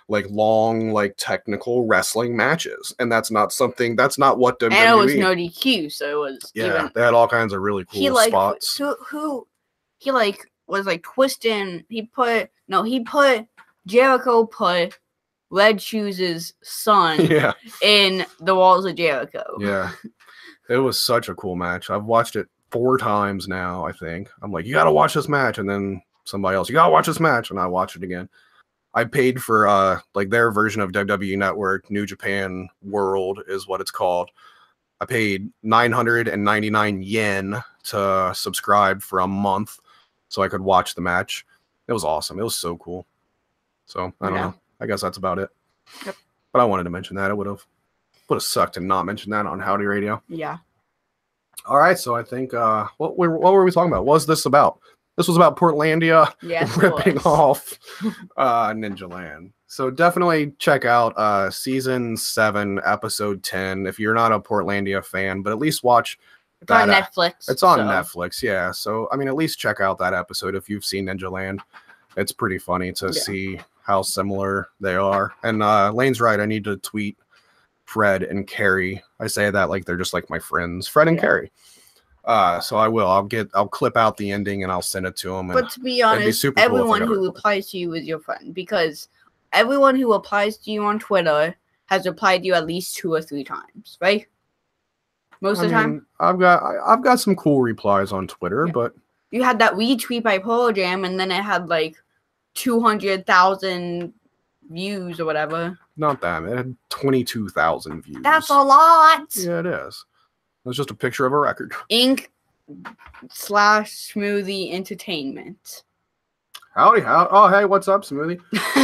Speaker 1: Like long, like technical wrestling matches, and that's not what WWE.
Speaker 2: And it was no DQ, so it was
Speaker 1: they had all kinds of really cool spots.
Speaker 2: He like was like twisting. He put Jericho put Red Shoes' son in the walls of Jericho.
Speaker 1: Yeah, it was such a cool match. I've watched it 4 times now. I think I'm like, you gotta watch this match, and then somebody else, you gotta watch this match, and I watch it again. I paid for like their version of WWE Network, New Japan World is what it's called. I paid 999 yen to subscribe for a month so I could watch the match. It was awesome. It was so cool. So I don't know. I guess that's about it.
Speaker 2: Yep.
Speaker 1: But I wanted to mention that. It would have sucked to not mention that on Howdy Radio.
Speaker 2: Yeah.
Speaker 1: All right. So I think what were we talking about? What was this about? This was about Portlandia ripping off Ninja Land. So definitely check out season 7, episode 10 if you're not a Portlandia fan, but at least watch.
Speaker 2: It's on Netflix.
Speaker 1: It's on Netflix, yeah. So I mean, at least check out that episode if you've seen Ninja Land. It's pretty funny to see how similar they are. And Lane's right. I need to tweet Fred and Carrie. I say that like they're just like my friends, Fred and Carrie. So I will. I'll clip out the ending and I'll send it to them.
Speaker 2: But to be honest, everyone who applies to you is your friend, because everyone who applies to you on Twitter has replied to you at least 2 or 3 times, right? Most of the time.
Speaker 1: I've got some cool replies on Twitter, but
Speaker 2: you had that retweet by Pearl Jam, and then it had like 200,000 views or whatever.
Speaker 1: Not that. It had 22,000 views.
Speaker 2: That's a lot.
Speaker 1: Yeah, it is. It was just a picture of a record.
Speaker 2: Inc/Smoothie Entertainment.
Speaker 1: Howdy. Oh, hey, what's up, Smoothie?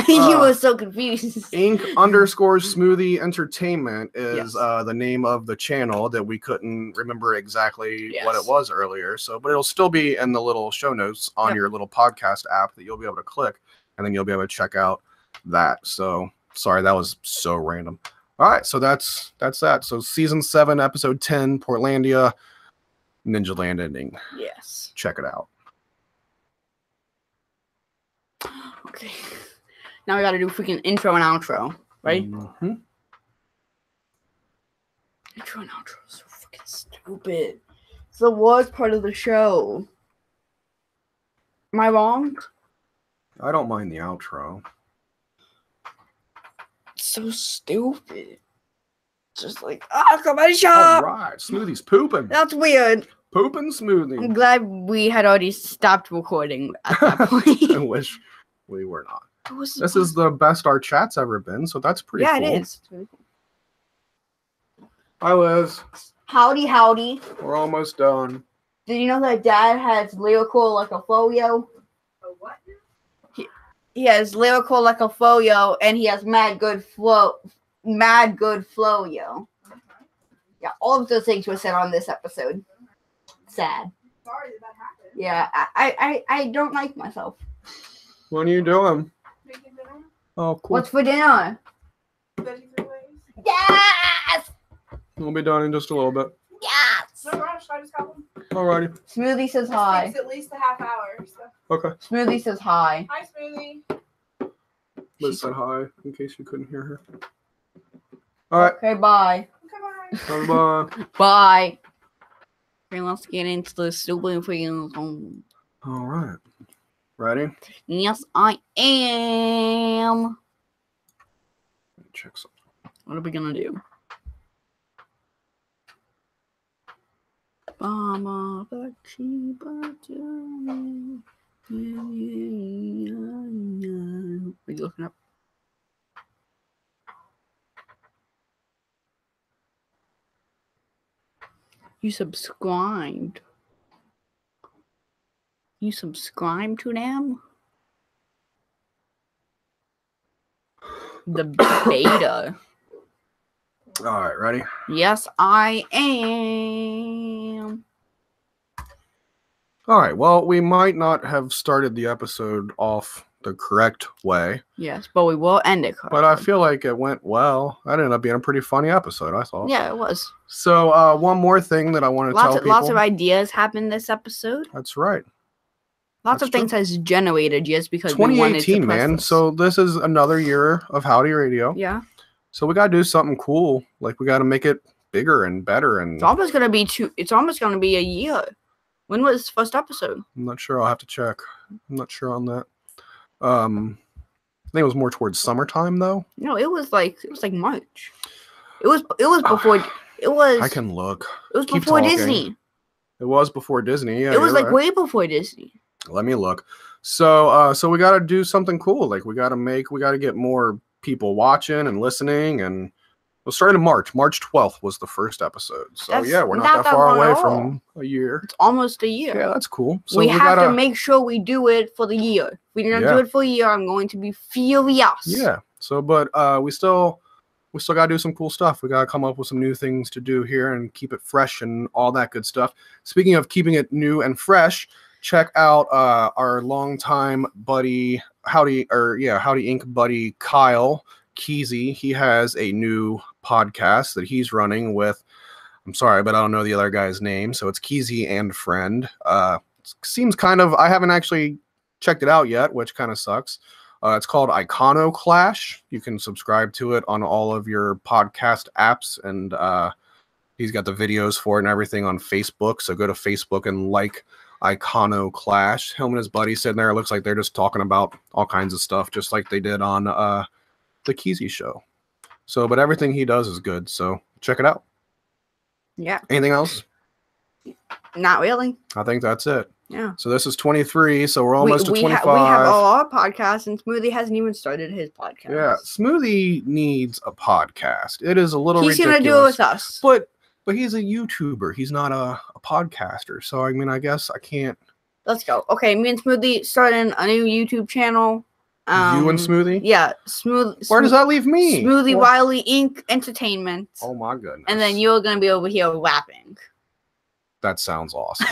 Speaker 2: You were so confused.
Speaker 1: Inc_Smoothie Entertainment is the name of the channel that we couldn't remember exactly what it was earlier. So, but it'll still be in the little show notes on your little podcast app that you'll be able to click, and then you'll be able to check out that. So, sorry, that was so random. All right, so that's that. So season 7, episode 10, Portlandia, Ninja Land ending.
Speaker 2: Yes.
Speaker 1: Check it out.
Speaker 2: Okay. Now we got to do freaking intro and outro, right?
Speaker 1: Mm-hmm.
Speaker 2: Intro and outro is so freaking stupid. It's the worst part of the show. Am I wrong?
Speaker 1: I don't mind the outro.
Speaker 2: So stupid. Just like, somebody shop.
Speaker 1: All right, Smoothie's pooping.
Speaker 2: That's weird.
Speaker 1: Pooping Smoothie.
Speaker 2: I'm glad we had already stopped recording at that point.
Speaker 1: I wish we were not. This is the best our chat's ever been, so that's pretty cool.
Speaker 2: Yeah, it is.
Speaker 1: Hi, Liz.
Speaker 2: Howdy, howdy.
Speaker 1: We're almost done.
Speaker 2: Did you know that Dad has lyrical like a folio?
Speaker 4: A what?
Speaker 2: He has lyrical like a folio, and he has mad good flow, yo. Yeah, all of those things were said on this episode. Sad.
Speaker 4: Sorry that happened.
Speaker 2: Yeah, I don't like myself.
Speaker 1: What are you doing?
Speaker 4: Making dinner?
Speaker 1: Oh, cool.
Speaker 2: What's for dinner?
Speaker 4: Veggie freeways?
Speaker 2: Yes!
Speaker 1: We'll be done in just a little bit.
Speaker 2: Yes!
Speaker 4: No rush, I just got one.
Speaker 1: Alrighty.
Speaker 2: Smoothie says
Speaker 4: This
Speaker 2: hi.
Speaker 4: takes at least a half hour. So.
Speaker 1: Okay.
Speaker 2: Smoothie says hi.
Speaker 4: Hi, Smoothie.
Speaker 1: Liz said hi, in case you couldn't hear her. Alright.
Speaker 2: Okay, bye.
Speaker 4: Okay, bye.
Speaker 1: Bye-bye.
Speaker 2: Bye. Okay, let's get into the super freaking.
Speaker 1: Alright. Ready?
Speaker 2: Yes, I am.
Speaker 1: Let me check something.
Speaker 2: What are we gonna do? Mama, what are you looking up? You subscribed. You subscribe to them? The beta.
Speaker 1: Alright, ready?
Speaker 2: Yes, I am.
Speaker 1: Alright, well, we might not have started the episode off the correct way.
Speaker 2: Yes, but we will end it correctly.
Speaker 1: But I feel like it went well. That ended up being a pretty funny episode, I thought.
Speaker 2: Yeah, it was.
Speaker 1: So, one more thing that I want to tell people.
Speaker 2: Lots of ideas happened this episode.
Speaker 1: That's right.
Speaker 2: Lots
Speaker 1: That's
Speaker 2: of things has generated just because we wanted to
Speaker 1: 2018,
Speaker 2: press
Speaker 1: man.
Speaker 2: this.
Speaker 1: So this is another year of Howdy Radio.
Speaker 2: Yeah.
Speaker 1: So we gotta do something cool. Like we gotta make it bigger and better. And
Speaker 2: It's almost gonna be a year. When was the first episode?
Speaker 1: I'm not sure. I'll have to check. I'm not sure on that. I think it was more towards summertime though.
Speaker 2: No, it was like March. It was before. It was.
Speaker 1: I can look.
Speaker 2: It was
Speaker 1: Keep
Speaker 2: before
Speaker 1: talking.
Speaker 2: Disney.
Speaker 1: It was before Disney. Yeah,
Speaker 2: It was
Speaker 1: you're
Speaker 2: like
Speaker 1: right.
Speaker 2: way before Disney.
Speaker 1: Let me look. So we got to do something cool. Like we got to get more people watching and listening. And we'll start in March. March 12th was the first episode. So
Speaker 2: That's
Speaker 1: yeah, we're not
Speaker 2: not
Speaker 1: that
Speaker 2: that
Speaker 1: far
Speaker 2: long
Speaker 1: away
Speaker 2: at
Speaker 1: from a year.
Speaker 2: It's almost a year.
Speaker 1: Yeah, that's cool. So
Speaker 2: we have
Speaker 1: gotta,
Speaker 2: to make sure we do it for the year. If we don't
Speaker 1: Yeah.
Speaker 2: do it for a year, I'm going to be furious.
Speaker 1: Yeah. So, but we still got to do some cool stuff. We got to come up with some new things to do here and keep it fresh and all that good stuff. Speaking of keeping it new and fresh, check out our longtime buddy, Howdy Inc. buddy, Kyle Kesey. He has a new podcast that he's running with, I'm sorry, but I don't know the other guy's name. So it's Kesey and Friend. Seems kind of, I haven't actually checked it out yet, which kind of sucks. It's called Iconoclash. You can subscribe to it on all of your podcast apps, and he's got the videos for it and everything on Facebook. So go to Facebook and like Iconoclash. Him and his buddy sitting there. It looks like they're just talking about all kinds of stuff, just like they did on the Kesey show. So, but everything he does is good. So check it out.
Speaker 2: Yeah.
Speaker 1: Anything else?
Speaker 2: Not really.
Speaker 1: I think that's it.
Speaker 2: Yeah.
Speaker 1: So this is 23. So we're almost to 25.
Speaker 2: We have all our podcasts, and Smoothie hasn't even started his podcast.
Speaker 1: Yeah, Smoothie needs a podcast. It is a little
Speaker 2: He's
Speaker 1: ridiculous.
Speaker 2: gonna do it with us.
Speaker 1: But he's a YouTuber. He's not a podcaster. So I mean, I guess I can't.
Speaker 2: Let's go. Okay, me and Smoothie starting a new YouTube channel.
Speaker 1: You and Smoothie?
Speaker 2: Yeah,
Speaker 1: Where does that leave me?
Speaker 2: Smoothie
Speaker 1: What?
Speaker 2: Wiley Inc. Entertainment.
Speaker 1: Oh my goodness.
Speaker 2: And then you're gonna be over here rapping.
Speaker 1: That sounds awesome.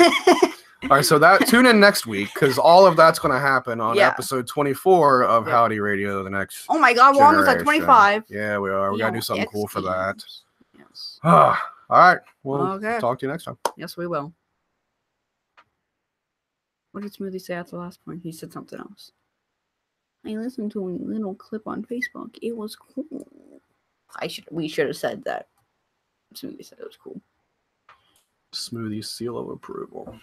Speaker 1: All right, so tune in next week because all of that's going to happen on episode 24 of Howdy Radio. The next.
Speaker 2: Oh my God, we're almost at
Speaker 1: generation.
Speaker 2: 25.
Speaker 1: Yeah, we are. We got to do something cool for that.
Speaker 2: Yes.
Speaker 1: All right. We'll
Speaker 2: Okay.
Speaker 1: talk to you next time.
Speaker 2: Yes, we will. What did Smoothie say at the last point? He said something else. I listened to a little clip on Facebook. It was cool. We should have said that. Smoothie said it was cool.
Speaker 1: Smoothie seal of approval.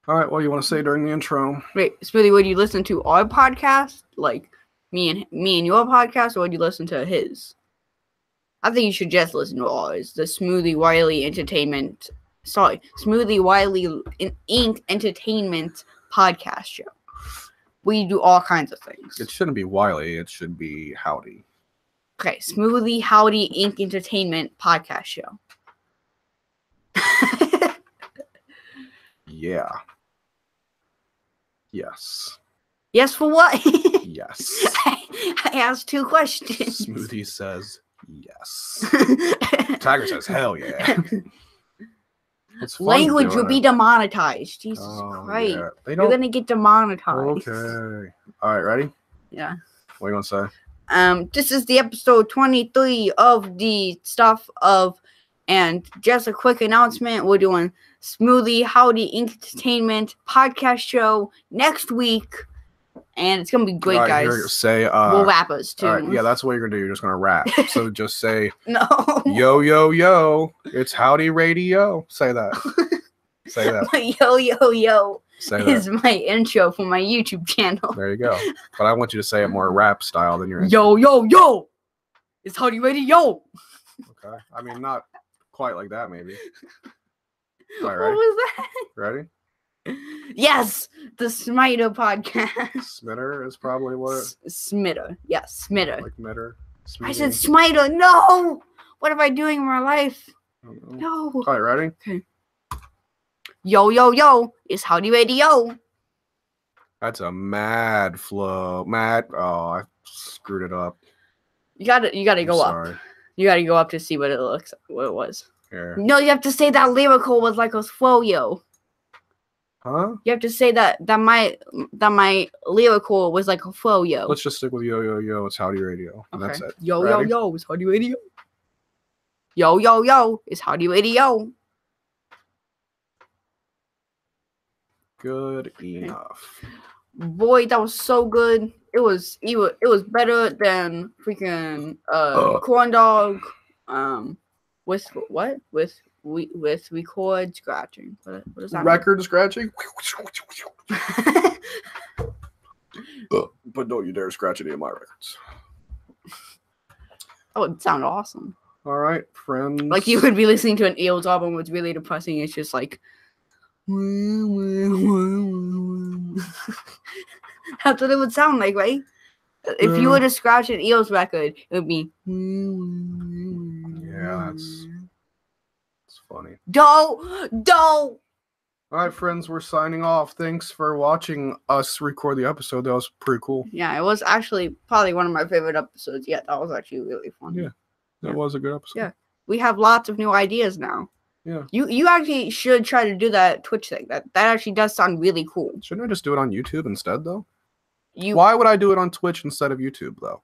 Speaker 1: All right, what do you want to say during the intro?
Speaker 2: Wait, Smoothie, would you listen to our podcast? Like me and your podcast, or would you listen to his? I think you should just listen to ours. The Smoothie Wiley Entertainment. Sorry, Smoothie Wiley Inc. Entertainment podcast show. We do all kinds of things.
Speaker 1: It shouldn't be Wiley. It should be Howdy.
Speaker 2: Okay, Smoothie Howdy Inc. Entertainment podcast show.
Speaker 1: Yeah. Yes.
Speaker 2: Yes, for what?
Speaker 1: Yes.
Speaker 2: I asked 2 questions.
Speaker 1: Smoothie says yes. Tiger says hell yeah. It's fun
Speaker 2: Language
Speaker 1: doing
Speaker 2: will be
Speaker 1: it.
Speaker 2: demonetized. Jesus
Speaker 1: Oh,
Speaker 2: Christ.
Speaker 1: yeah. They
Speaker 2: You're
Speaker 1: don't.
Speaker 2: gonna get demonetized.
Speaker 1: Okay. All right. Ready?
Speaker 2: Yeah.
Speaker 1: What are you gonna say?
Speaker 2: This is the episode 23 of the stuff of, and just a quick announcement, we're doing Smoothie Howdy Entertainment podcast show next week, and it's gonna be great,
Speaker 1: All right,
Speaker 2: guys.
Speaker 1: here, say
Speaker 2: We'll rappers too.
Speaker 1: all right, yeah, that's what you're gonna do. You're just gonna rap. So just say
Speaker 2: No.
Speaker 1: yo yo yo. It's Howdy Radio. Say that. Say that.
Speaker 2: Yo yo yo
Speaker 1: Say
Speaker 2: is
Speaker 1: that.
Speaker 2: my intro for my YouTube channel.
Speaker 1: There you go. But I want you to say it more rap style than your.
Speaker 2: Yo yo yo, it's Howdy Radio.
Speaker 1: Okay. I mean, not quite like that, maybe. All right,
Speaker 2: What
Speaker 1: ready?
Speaker 2: was that?
Speaker 1: Ready?
Speaker 2: Yes, the Smiter podcast.
Speaker 1: Smitter is probably what.
Speaker 2: Smitter. Yes, Smitter.
Speaker 1: Like mitter.
Speaker 2: I said
Speaker 1: Smoothie?
Speaker 2: Smiter. No! What am I doing in my life?
Speaker 1: I don't know.
Speaker 2: No.
Speaker 1: All right, ready?
Speaker 2: Yo, yo, yo. It's Howdy Radio.
Speaker 1: That's a mad flow. Mad. Oh, I screwed it up.
Speaker 2: You gotta
Speaker 1: I'm
Speaker 2: go up.
Speaker 1: sorry.
Speaker 2: You gotta go up to see what it was.
Speaker 1: Here.
Speaker 2: No, you have to say that lyrical was like a flow, yo.
Speaker 1: Huh?
Speaker 2: You have to say that my lyrical was like a flow, yo.
Speaker 1: Let's just stick with yo yo yo. It's Howdy Radio. And that's it.
Speaker 2: Yo,
Speaker 1: Ready?
Speaker 2: yo, yo. It's Howdy Radio. Yo, yo, yo. It's Howdy Radio.
Speaker 1: Good enough.
Speaker 2: Boy, that was so good. It was better than freaking corn dog. With what? With record scratching. What is that?
Speaker 1: Record scratching? But don't you dare scratch any of my records.
Speaker 2: That would sound awesome.
Speaker 1: All right, friends.
Speaker 2: Like you would be listening to an Eels album was really depressing. It's just like that's what it would sound like, right? If you were to scratch an Eels record, it would be
Speaker 1: yeah, it's funny.
Speaker 2: Don't.
Speaker 1: All right, friends, we're signing off. Thanks for watching us record the episode. That was pretty cool.
Speaker 2: Yeah, it was actually probably one of my favorite episodes yet. That was actually really fun.
Speaker 1: Yeah, that was a good episode.
Speaker 2: Yeah, we have lots of new ideas now.
Speaker 1: Yeah.
Speaker 2: You actually should try to do that Twitch thing. That actually does sound really cool.
Speaker 1: Shouldn't I just do it on YouTube instead, though?
Speaker 2: You
Speaker 1: Why would I do it on Twitch instead of YouTube, though?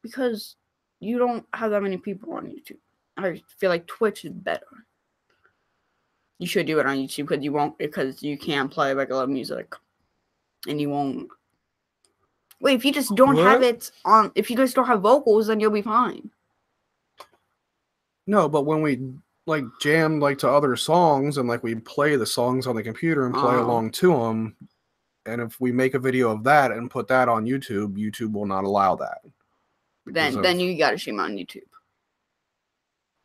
Speaker 2: Because you don't have that many people on YouTube. I feel like Twitch is better. You should do it on YouTube because you won't, because you can't play regular music, and you won't. Wait, if you just don't have it on, if you just don't have vocals, then you'll be fine.
Speaker 1: No, but when we like jam like to other songs and like we play the songs on the computer and play along to them, and if we make a video of that and put that on YouTube, YouTube will not allow that.
Speaker 2: Then you gotta stream on YouTube.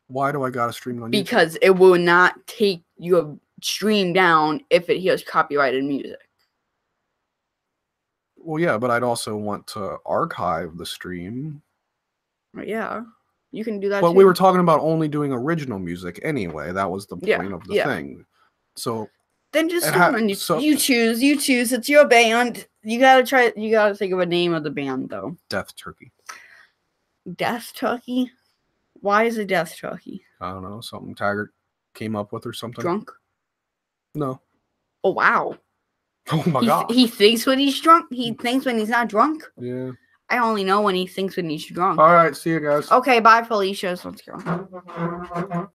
Speaker 1: Why do I gotta stream on YouTube?
Speaker 2: Because it will not take your stream down if it hears copyrighted music.
Speaker 1: Well, yeah, but I'd also want to archive the stream.
Speaker 2: Yeah, you can do that.
Speaker 1: But
Speaker 2: too.
Speaker 1: we were talking about only doing original music anyway. That was the point of the thing. So
Speaker 2: then just stream on YouTube. You choose. It's your band. You gotta think of a name of the band though.
Speaker 1: Death Turkey.
Speaker 2: Death Turkey? Why is it Death Turkey?
Speaker 1: I don't know. Something Taggart came up with or something.
Speaker 2: Drunk?
Speaker 1: No.
Speaker 2: Oh, wow.
Speaker 1: Oh, my God.
Speaker 2: He thinks when he's drunk? He thinks when he's not drunk?
Speaker 1: Yeah.
Speaker 2: I only know when he thinks when he's drunk.
Speaker 1: All right. See you guys.
Speaker 2: Okay, bye, Felicia. Let's go.